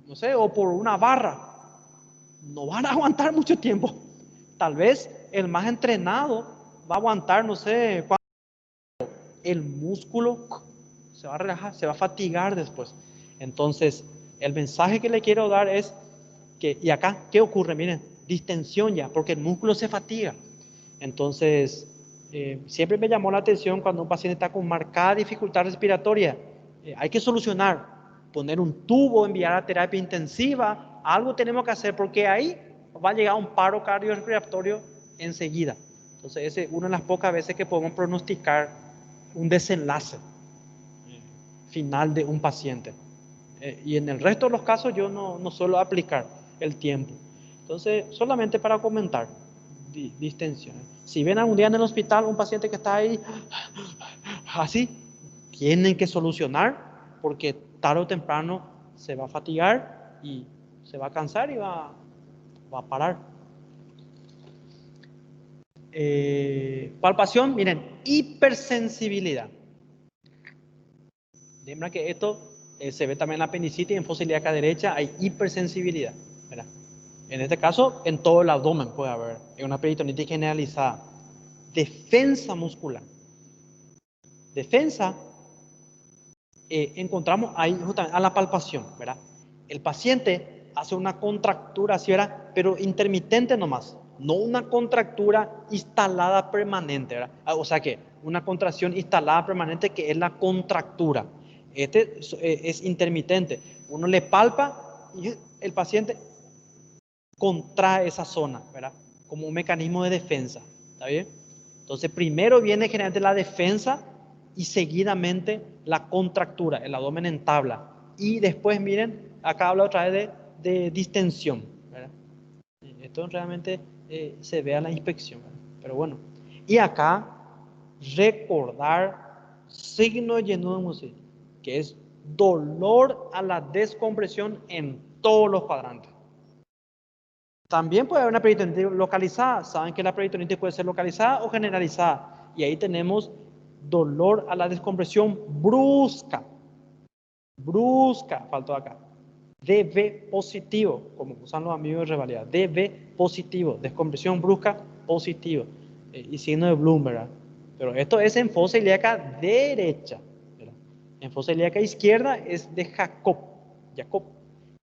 no sé, o por una barra. No van a aguantar mucho tiempo. Tal vez el más entrenado va a aguantar, no sé, el músculo se va a relajar, se va a fatigar después. Entonces, el mensaje que le quiero dar es que, y acá, ¿qué ocurre? Miren, distensión ya, porque el músculo se fatiga. Entonces, siempre me llamó la atención cuando un paciente está con marcada dificultad respiratoria. Hay que solucionar, poner un tubo, enviar a terapia intensiva, algo tenemos que hacer, porque ahí va a llegar un paro cardiorrespiratorio enseguida. Entonces, esa es una de las pocas veces que podemos pronosticar un desenlace final de un paciente. Y en el resto de los casos yo no suelo aplicar el tiempo. Entonces, solamente para comentar, distensiones. Si ven algún día en el hospital un paciente que está ahí así, tienen que solucionar, porque tarde o temprano se va a fatigar y se va a cansar y va a parar. Palpación, miren, hipersensibilidad. Lembra que esto se ve también en la apendicitis, en fosa ilíaca derecha hay hipersensibilidad, ¿verdad? En este caso, en todo el abdomen puede haber, en una peritonitis generalizada. Defensa muscular. Defensa, encontramos ahí justamente a la palpación, ¿verdad? El paciente hace una contractura así, ¿verdad? Pero intermitente nomás, no una contractura instalada permanente, ¿verdad? O sea que una contracción instalada permanente que es la contractura. Este es intermitente. Uno le palpa y el paciente contrae esa zona, ¿verdad? Como un mecanismo de defensa, ¿está bien? Entonces primero viene generalmente la defensa y seguidamente la contractura, el abdomen en tabla. Y después, miren, acá habla otra vez de distensión, ¿verdad? Esto realmente se ve a la inspección, ¿verdad? Pero bueno, y acá recordar signo de Yenun-Musi, que es dolor a la descompresión en todos los cuadrantes. También puede haber una peritonitis localizada. Saben que la peritonitis puede ser localizada o generalizada. Y ahí tenemos dolor a la descompresión brusca. Brusca, faltó acá. DV positivo, como usan los amigos de rivalidad. DV positivo, descompresión brusca positivo. Y signo de Bloom, ¿verdad? Pero esto es en fosa ilíaca derecha, ¿verdad? En fosa ilíaca izquierda es de Jacob.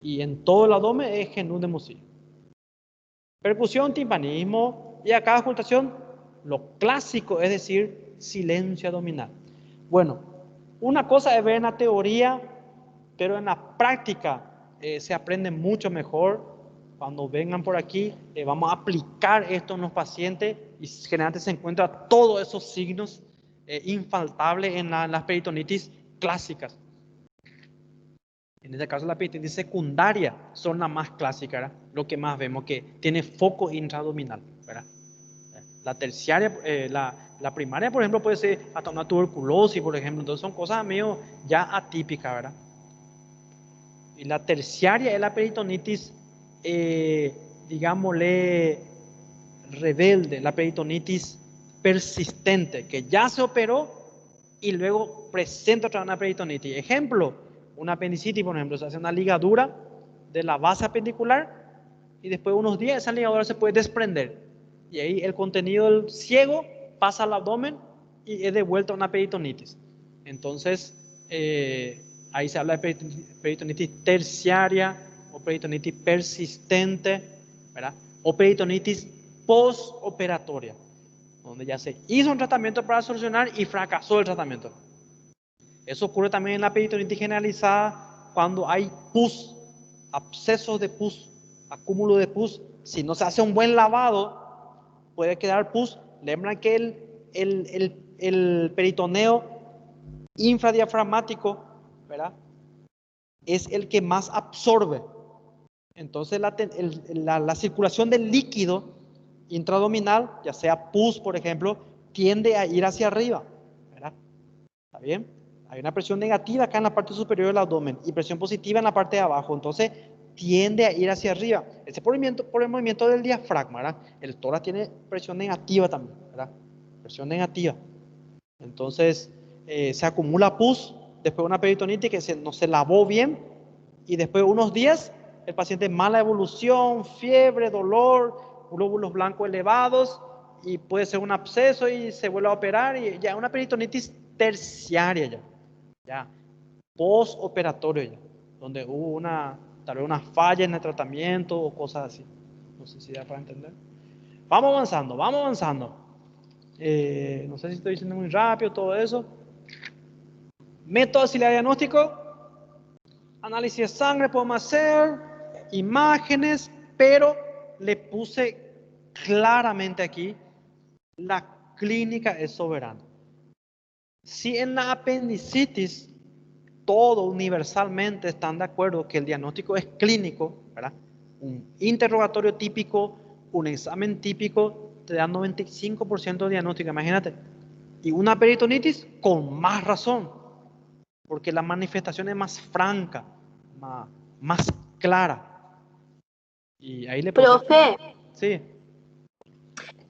Y en todo el abdomen es Genú de Musi. Percusión, timpanismo y acá ocultación, lo clásico, es decir, silencio abdominal. Bueno, una cosa es ver en la teoría, pero en la práctica se aprende mucho mejor. Cuando vengan por aquí, vamos a aplicar esto en los pacientes y generalmente se encuentran todos esos signos infaltables en las peritonitis clásicas. En este caso, la peritonitis secundaria son las más clásicas, ¿verdad? Lo que más vemos, que tiene foco intraabdominal, ¿verdad? La terciaria, la primaria, por ejemplo, puede ser hasta una tuberculosis, por ejemplo. Entonces son cosas medio ya atípicas, ¿verdad? Y la terciaria es la peritonitis, digámosle, rebelde, la peritonitis persistente, que ya se operó y luego presenta otra una peritonitis. Ejemplo, una apendicitis, por ejemplo, se hace una ligadura de la base apendicular y después de unos días esa ligadura se puede desprender. Y ahí el contenido del ciego pasa al abdomen y es de vuelta a una peritonitis. Entonces, ahí se habla de peritonitis terciaria o peritonitis persistente, ¿verdad? O peritonitis postoperatoria, donde ya se hizo un tratamiento para solucionar y fracasó el tratamiento. Eso ocurre también en la peritonitis generalizada cuando hay pus, abscesos de pus, acúmulo de pus. Si no se hace un buen lavado, puede quedar pus. Lembran que el peritoneo infradiafragmático, ¿verdad?, es el que más absorbe. Entonces la circulación del líquido intraabdominal, ya sea pus, por ejemplo, tiende a ir hacia arriba, ¿verdad? ¿Está bien? Hay una presión negativa acá en la parte superior del abdomen y presión positiva en la parte de abajo. Entonces tiende a ir hacia arriba. Ese por el movimiento del diafragma, ¿verdad? El tórax tiene presión negativa también, ¿verdad? Presión negativa. Entonces se acumula pus después de una peritonitis que no se lavó bien y después de unos días el paciente mala evolución, fiebre, dolor, glóbulos blancos elevados y puede ser un absceso y se vuelve a operar y ya una peritonitis terciaria ya postoperatorio ya, donde hubo tal vez una falla en el tratamiento o cosas así. No sé si da para entender. Vamos avanzando. No sé si estoy diciendo muy rápido todo eso. Método auxiliar diagnóstico, análisis de sangre podemos hacer, imágenes, pero le puse claramente aquí, la clínica es soberana. Si en la apendicitis todo universalmente están de acuerdo que el diagnóstico es clínico, ¿verdad? Un interrogatorio típico, un examen típico, te da 95% de diagnóstico, imagínate. Y una peritonitis con más razón, porque la manifestación es más franca, más clara. Y ahí le puse... Profe, Sí.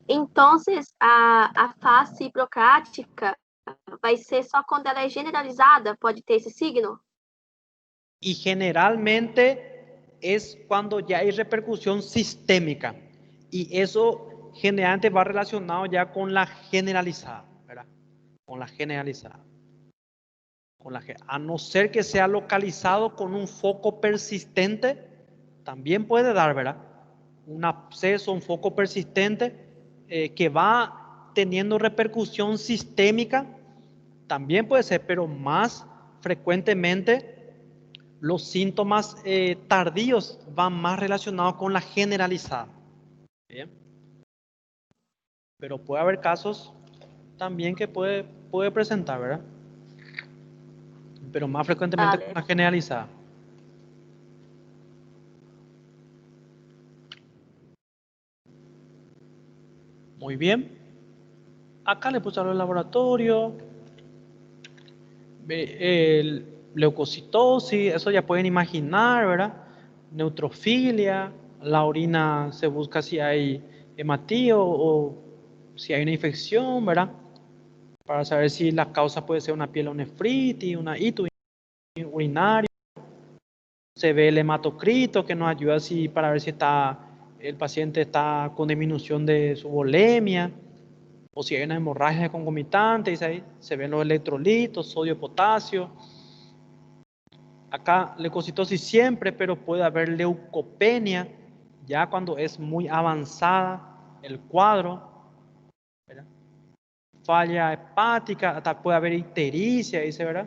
entonces a face procrática vai ser só quando ela é generalizada? Pode ter esse signo? Y generalmente es cuando ya hay repercusión sistémica. Y eso generalmente va relacionado ya con la generalizada, ¿verdad? Con la generalizada. A no ser que sea localizado con un foco persistente, también puede dar, ¿verdad? Un absceso, un foco persistente que va teniendo repercusión sistémica, también puede ser, pero más frecuentemente los síntomas tardíos van más relacionados con la generalizada. ¿Bien? Pero puede haber casos también que puede presentar, ¿verdad? Pero más frecuentemente con la generalizada. Muy Muy bien. Acá le puse al laboratorio. El leucocitosis, eso ya pueden imaginar, ¿verdad? Neutrofilia, la orina se busca si hay hematío o si hay una infección, ¿verdad? Para saber si la causa puede ser una pielonefritis, una ito urinaria. Se ve el hematocrito que nos ayuda para ver si el paciente está con disminución de su volemia o si hay una hemorragia concomitante. Y ahí se ven los electrolitos, sodio, potasio. Acá leucocitosis siempre, pero puede haber leucopenia ya cuando es muy avanzada el cuadro, ¿verdad? Falla hepática, hasta puede haber ictericia, dice, ¿verdad?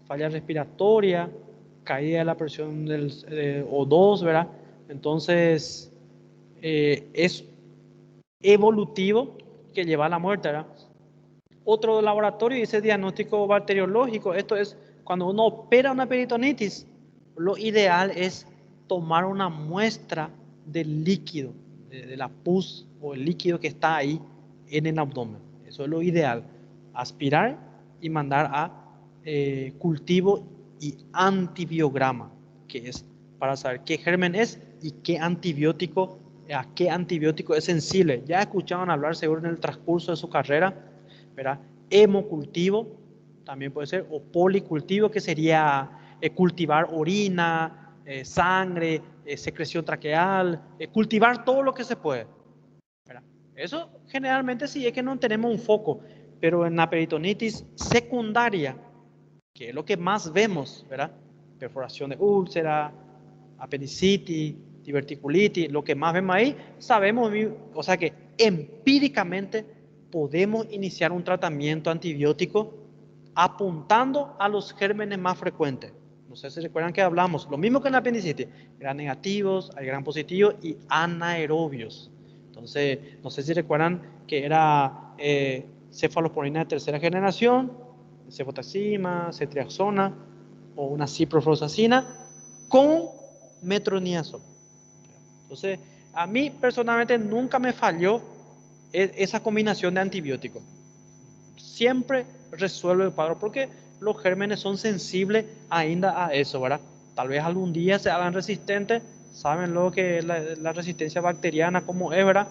Falla respiratoria, caída de la presión del O2, ¿verdad? Entonces, es evolutivo que lleva a la muerte, ¿verdad? Otro laboratorio dice diagnóstico bacteriológico. Esto es cuando uno opera una peritonitis, lo ideal es tomar una muestra del líquido, de la pus o el líquido que está ahí en el abdomen. Eso es lo ideal. Aspirar y mandar a cultivo y antibiograma, que es para saber qué germen es y a qué antibiótico es sensible. Ya escuchaban hablar seguro en el transcurso de su carrera, ¿verdad? Hemocultivo también puede ser, o policultivo, que sería cultivar orina, sangre, secreción traqueal, cultivar todo lo que se puede, ¿verdad? Eso generalmente sí es que no tenemos un foco, pero en la peritonitis secundaria, que es lo que más vemos, ¿verdad? Perforación de úlcera, apendicitis, diverticulitis, lo que más vemos ahí, sabemos, o sea que empíricamente podemos iniciar un tratamiento antibiótico apuntando a los gérmenes más frecuentes. No sé si recuerdan que hablamos, lo mismo que en la apendicitis, gran negativos, hay gran positivos y anaerobios. Entonces, no sé si recuerdan que era cefalosporina de tercera generación, cefotaxima, cetriaxona o una ciprofloxacina con metronidazol. Entonces, a mí personalmente nunca me falló esa combinación de antibióticos. Siempre resuelve el cuadro porque los gérmenes son sensibles ainda a eso, ¿verdad? Tal vez algún día se hagan resistentes, saben lo que es la resistencia bacteriana, como es, ¿verdad?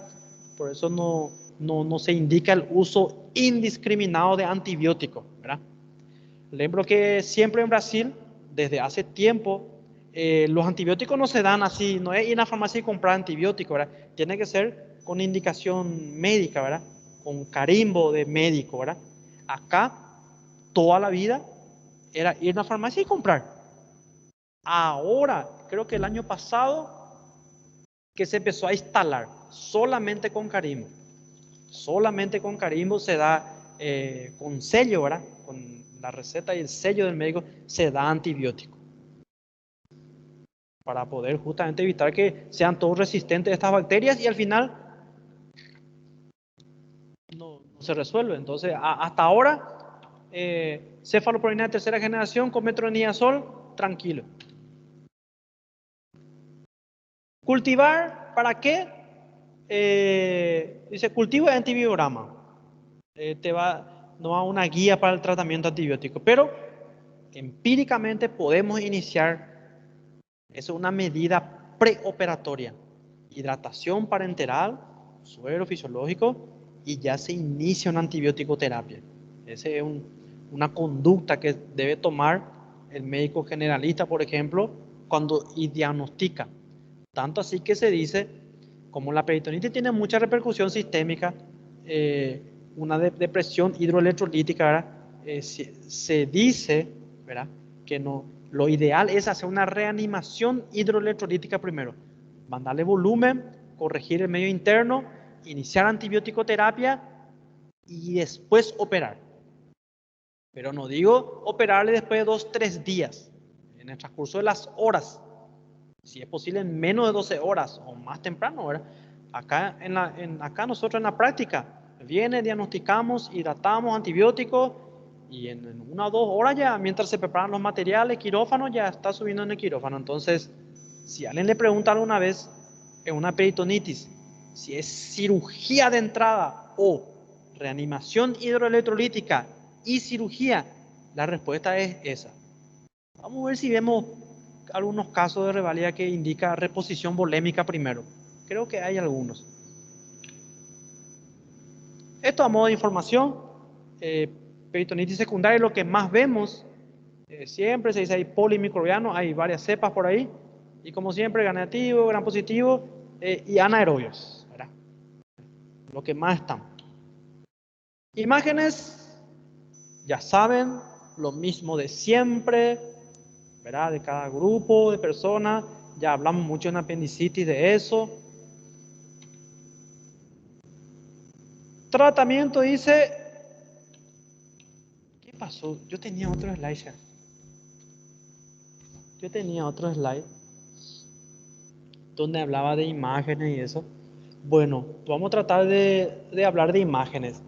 Por eso no se indica el uso indiscriminado de antibióticos, ¿verdad? Lembro que siempre en Brasil, desde hace tiempo, los antibióticos no se dan así, no es ir a la farmacia y comprar antibióticos, ¿verdad? Tiene que ser con indicación médica, ¿verdad? Con carimbo de médico, ¿verdad? Acá, toda la vida, era ir a la farmacia y comprar. Ahora, creo que el año pasado, que se empezó a instalar solamente con carimbo. Solamente con carimbo se da, con sello, ¿verdad? Con la receta y el sello del médico, se da antibiótico. Para poder justamente evitar que sean todos resistentes a estas bacterias y al final no se resuelve. Entonces, hasta ahora, cefalosporina de tercera generación con metronidazol, tranquilo. Cultivar, ¿para qué? Dice, cultivo de antibiograma. No da una guía para el tratamiento antibiótico, pero empíricamente podemos iniciar, eso es una medida preoperatoria, hidratación parenteral, suero fisiológico, y ya se inicia una antibiótico-terapia. Esa es una conducta que debe tomar el médico generalista, por ejemplo, cuando diagnostica. Tanto así que se dice, como la peritonitis tiene mucha repercusión sistémica, una depresión hidroelectrolítica, ¿verdad? Se dice, ¿verdad?, que lo ideal es hacer una reanimación hidroelectrolítica primero, mandarle volumen, corregir el medio interno, iniciar antibiótico-terapia y después operar. Pero no digo operarle después de 2-3 días, en el transcurso de las horas, si es posible en menos de 12 horas o más temprano, ¿verdad? Acá nosotros en la práctica, diagnosticamos, hidratamos, antibióticos, y en 1 o 2 horas ya, mientras se preparan los materiales, quirófano, ya está subiendo en el quirófano. Entonces, si alguien le pregunta alguna vez en una peritonitis si es cirugía de entrada o reanimación hidroelectrolítica y cirugía, la respuesta es esa. Vamos a ver si vemos algunos casos de revalida que indica reposición volémica primero. Creo que hay algunos. Esto a modo de información, peritonitis secundaria, lo que más vemos, siempre se dice hay polimicrobiano, hay varias cepas por ahí, y como siempre, gram negativo, gram positivo y anaerobios, ¿verdad? Lo que más están. Imágenes, ya saben, lo mismo de siempre, ¿verdad? De cada grupo de personas, ya hablamos mucho en apendicitis de eso. Tratamiento dice, ¿qué pasó? Yo tenía otro slide ya. Yo tenía otro slide donde hablaba de imágenes y eso. Bueno, vamos a tratar de hablar de imágenes.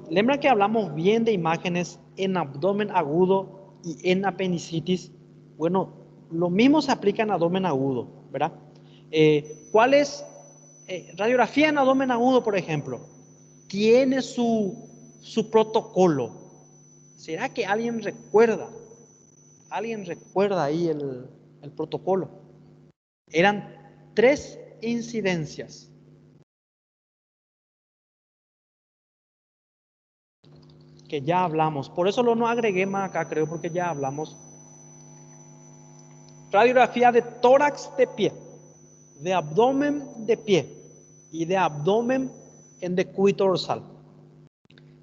Lembra que hablamos bien de imágenes en abdomen agudo y en apendicitis. Bueno, lo mismo se aplica en abdomen agudo, ¿verdad? ¿Cuál es? Radiografía en abdomen agudo, por ejemplo, tiene su protocolo. ¿Será que alguien recuerda? ¿Alguien recuerda ahí el protocolo? Eran 3 incidencias. Que ya hablamos. Por eso no agregué más acá, creo, porque ya hablamos. Radiografía de tórax de pie, de abdomen de pie y de abdomen en decúbito dorsal.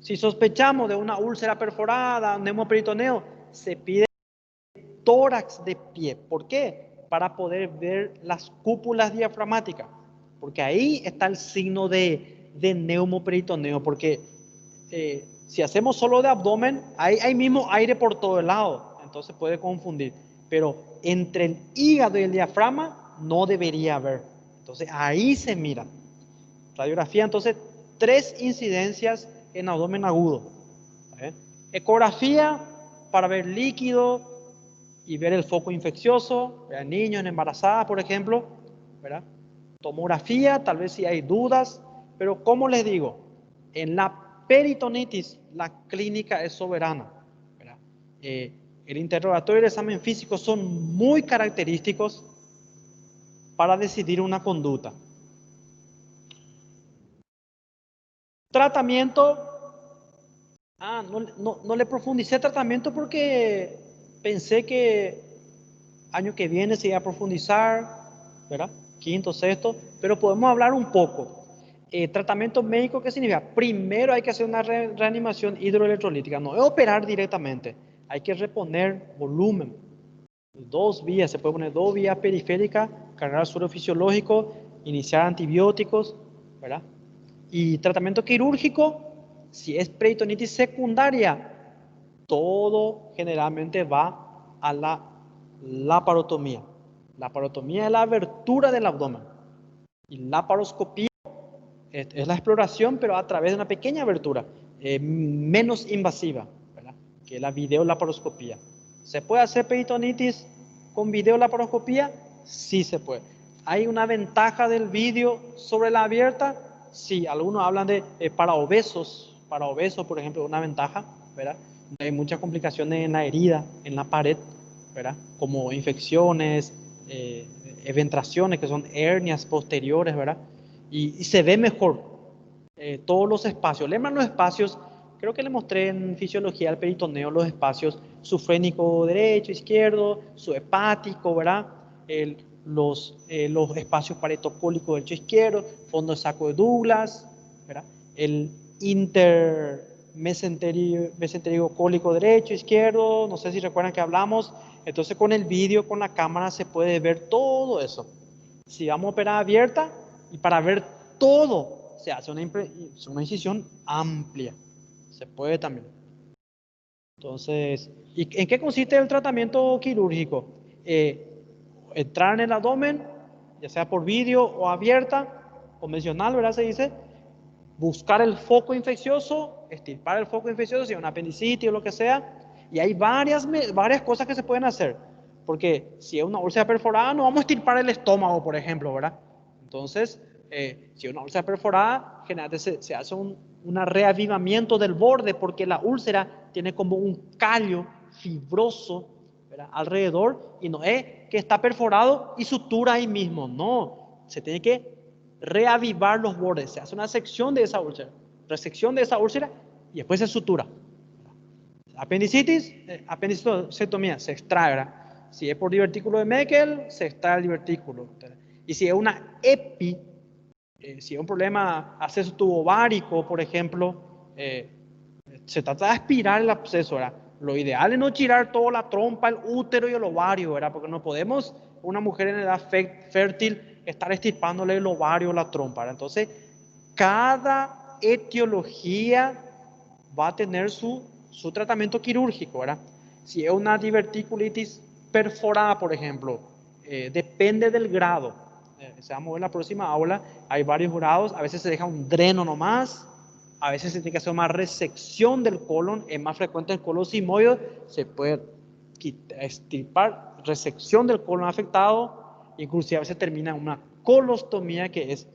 Si sospechamos de una úlcera perforada, un neumoperitoneo, se pide tórax de pie. ¿Por qué? Para poder ver las cúpulas diafragmáticas. Porque ahí está el signo de neumoperitoneo. Porque si hacemos solo de abdomen, hay mismo aire por todo el lado. Entonces puede confundir. Pero entre el hígado y el diafragma no debería haber. Entonces ahí se mira. Radiografía, entonces 3 incidencias en abdomen agudo. Ecografía para ver líquido y ver el foco infeccioso, en niños, en embarazadas, por ejemplo, ¿verdad? Tomografía, tal vez si hay dudas, pero como les digo, en la peritonitis la clínica es soberana, ¿verdad? El interrogatorio y el examen físico son muy característicos para decidir una conducta. Tratamiento. No le profundicé tratamiento porque pensé que año que viene se iba a profundizar, ¿verdad? Quinto, sexto, pero podemos hablar un poco. Tratamiento médico, ¿qué significa? Primero hay que hacer una reanimación hidroelectrolítica, no es operar directamente, hay que reponer volumen. 2 vías, se puede poner 2 vías periféricas, cargar suero fisiológico, iniciar antibióticos, ¿verdad? Y tratamiento quirúrgico, si es peritonitis secundaria, todo generalmente va a la laparotomía. Laparotomía es la abertura del abdomen. Y laparoscopía es la exploración, pero a través de una pequeña abertura, menos invasiva, ¿verdad? Que es la videolaparoscopía. ¿Se puede hacer peritonitis con videolaparoscopía? Sí se puede. ¿Hay una ventaja del video sobre la abierta? Sí, algunos hablan de para obesos, por ejemplo, una ventaja, ¿verdad? Hay muchas complicaciones en la herida, en la pared, ¿verdad? Como infecciones, eventraciones, que son hernias posteriores, ¿verdad? Y se ve mejor todos los espacios. Lembran los espacios, creo que le mostré en fisiología del peritoneo los espacios sufrénico derecho, izquierdo, subhepático, ¿verdad? Los espacios paretocólicos derecho, izquierdo, fondo de saco de Douglas, ¿verdad? El intermesenterico cólico derecho, izquierdo, no sé si recuerdan que hablamos. Entonces con el vídeo, con la cámara se puede ver todo eso. Si vamos a operar abierta y para ver todo se hace una incisión amplia. Se puede también. Entonces, ¿y en qué consiste el tratamiento quirúrgico? Entrar en el abdomen, ya sea por vídeo o abierta, convencional, ¿verdad? Se dice, buscar el foco infeccioso, extirpar el foco infeccioso, si es una apendicitis o lo que sea, y hay varias cosas que se pueden hacer, porque si es una úlcera perforada, no vamos a extirpar el estómago, por ejemplo, ¿verdad? Entonces, Si una úlcera perforada, generalmente se hace un reavivamiento del borde porque la úlcera tiene como un callo fibroso, ¿verdad?, alrededor, y no es que está perforado y sutura ahí mismo, no, se tiene que reavivar los bordes, se hace una sección de esa úlcera, resección de esa úlcera y después se sutura. Apendicitis, apendicectomía, se extrae, ¿verdad? Si es por divertículo de Meckel, se extrae el divertículo. Y si es una EPI, si es un problema acceso tubovárico, por ejemplo, se trata de aspirar el absceso, ¿verdad? Lo ideal es no tirar toda la trompa, el útero y el ovario, ¿verdad? Porque no podemos, una mujer en edad fértil, estar extirpándole el ovario o la trompa, ¿verdad? Entonces, cada etiología va a tener su tratamiento quirúrgico, ¿verdad? Si es una diverticulitis perforada, por ejemplo, depende del grado. Se va a mover en la próxima aula, hay varios grados, a veces se deja un dreno nomás, a veces se tiene que hacer una resección del colon, es más frecuente el colon sigmoide, se puede extirpar, resección del colon afectado, inclusive a veces termina en una colostomía, que es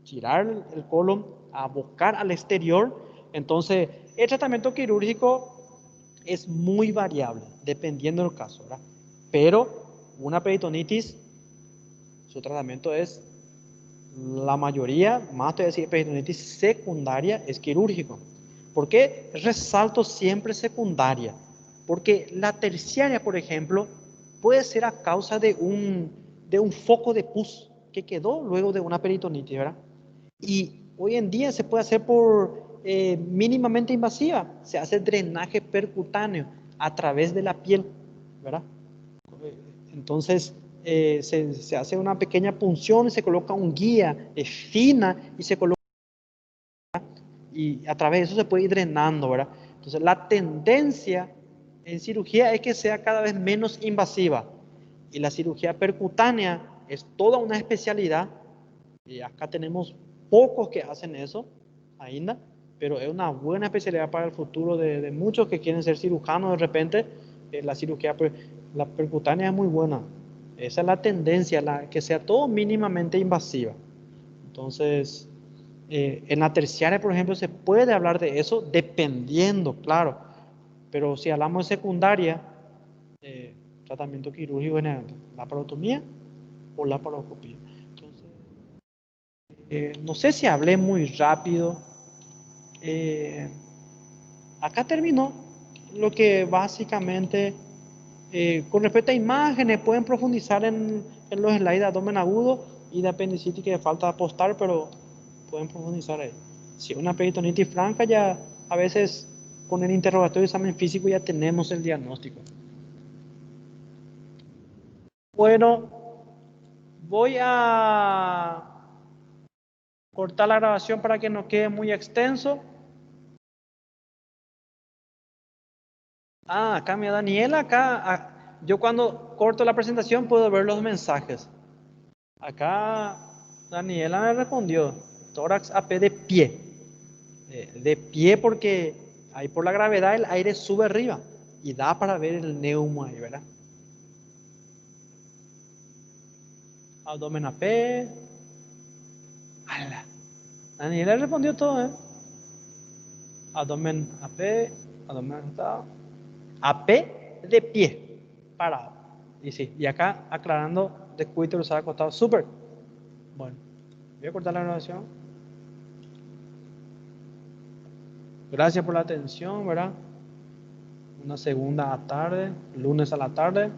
tirar el colon, abocar al exterior. Entonces, el tratamiento quirúrgico es muy variable, dependiendo del caso, ¿verdad? Pero una peritonitis, su tratamiento es, la mayoría, más te voy a decir, peritonitis secundaria es quirúrgico. ¿Por qué resalto siempre secundaria? Porque la terciaria, por ejemplo, puede ser a causa de un foco de pus que quedó luego de una peritonitis, ¿verdad? Y hoy en día se puede hacer por mínimamente invasiva, se hace drenaje percutáneo a través de la piel, ¿verdad? Entonces se hace una pequeña punción y se coloca un guía fina y se coloca, y a través de eso se puede ir drenando, ¿verdad? Entonces la tendencia en cirugía es que sea cada vez menos invasiva, y la cirugía percutánea es toda una especialidad, y acá tenemos pocos que hacen eso ainda, pero es una buena especialidad para el futuro de muchos que quieren ser cirujanos de repente. La cirugía la percutánea es muy buena. Esa es la tendencia, que sea todo mínimamente invasiva. Entonces, en la terciaria, por ejemplo, se puede hablar de eso dependiendo, claro. Pero si hablamos de secundaria, tratamiento quirúrgico general, laparotomía o laparoscopía. Entonces, no sé si hablé muy rápido. Acá terminó lo que básicamente, con respecto a imágenes, pueden profundizar en los slides de abdomen agudo y de apendicitis que falta apostar, pero pueden profundizar ahí. Si es una peritonitis franca, ya a veces con el interrogatorio de examen físico ya tenemos el diagnóstico. Bueno, voy a cortar la grabación para que no quede muy extenso. Acá me Daniela, yo cuando corto la presentación puedo ver los mensajes. Acá Daniela me respondió, tórax AP de pie. De pie porque ahí por la gravedad el aire sube arriba y da para ver el neumo ahí, ¿verdad? Abdomen AP. ¡Hala! Daniela respondió todo, ¿eh? Abdomen AP, abdomen acostado. AP de pie, parado. Y sí, y acá aclarando, descuito usar acostado. Súper. Bueno, voy a cortar la grabación. Gracias por la atención, ¿verdad? Una segunda tarde, lunes a la tarde.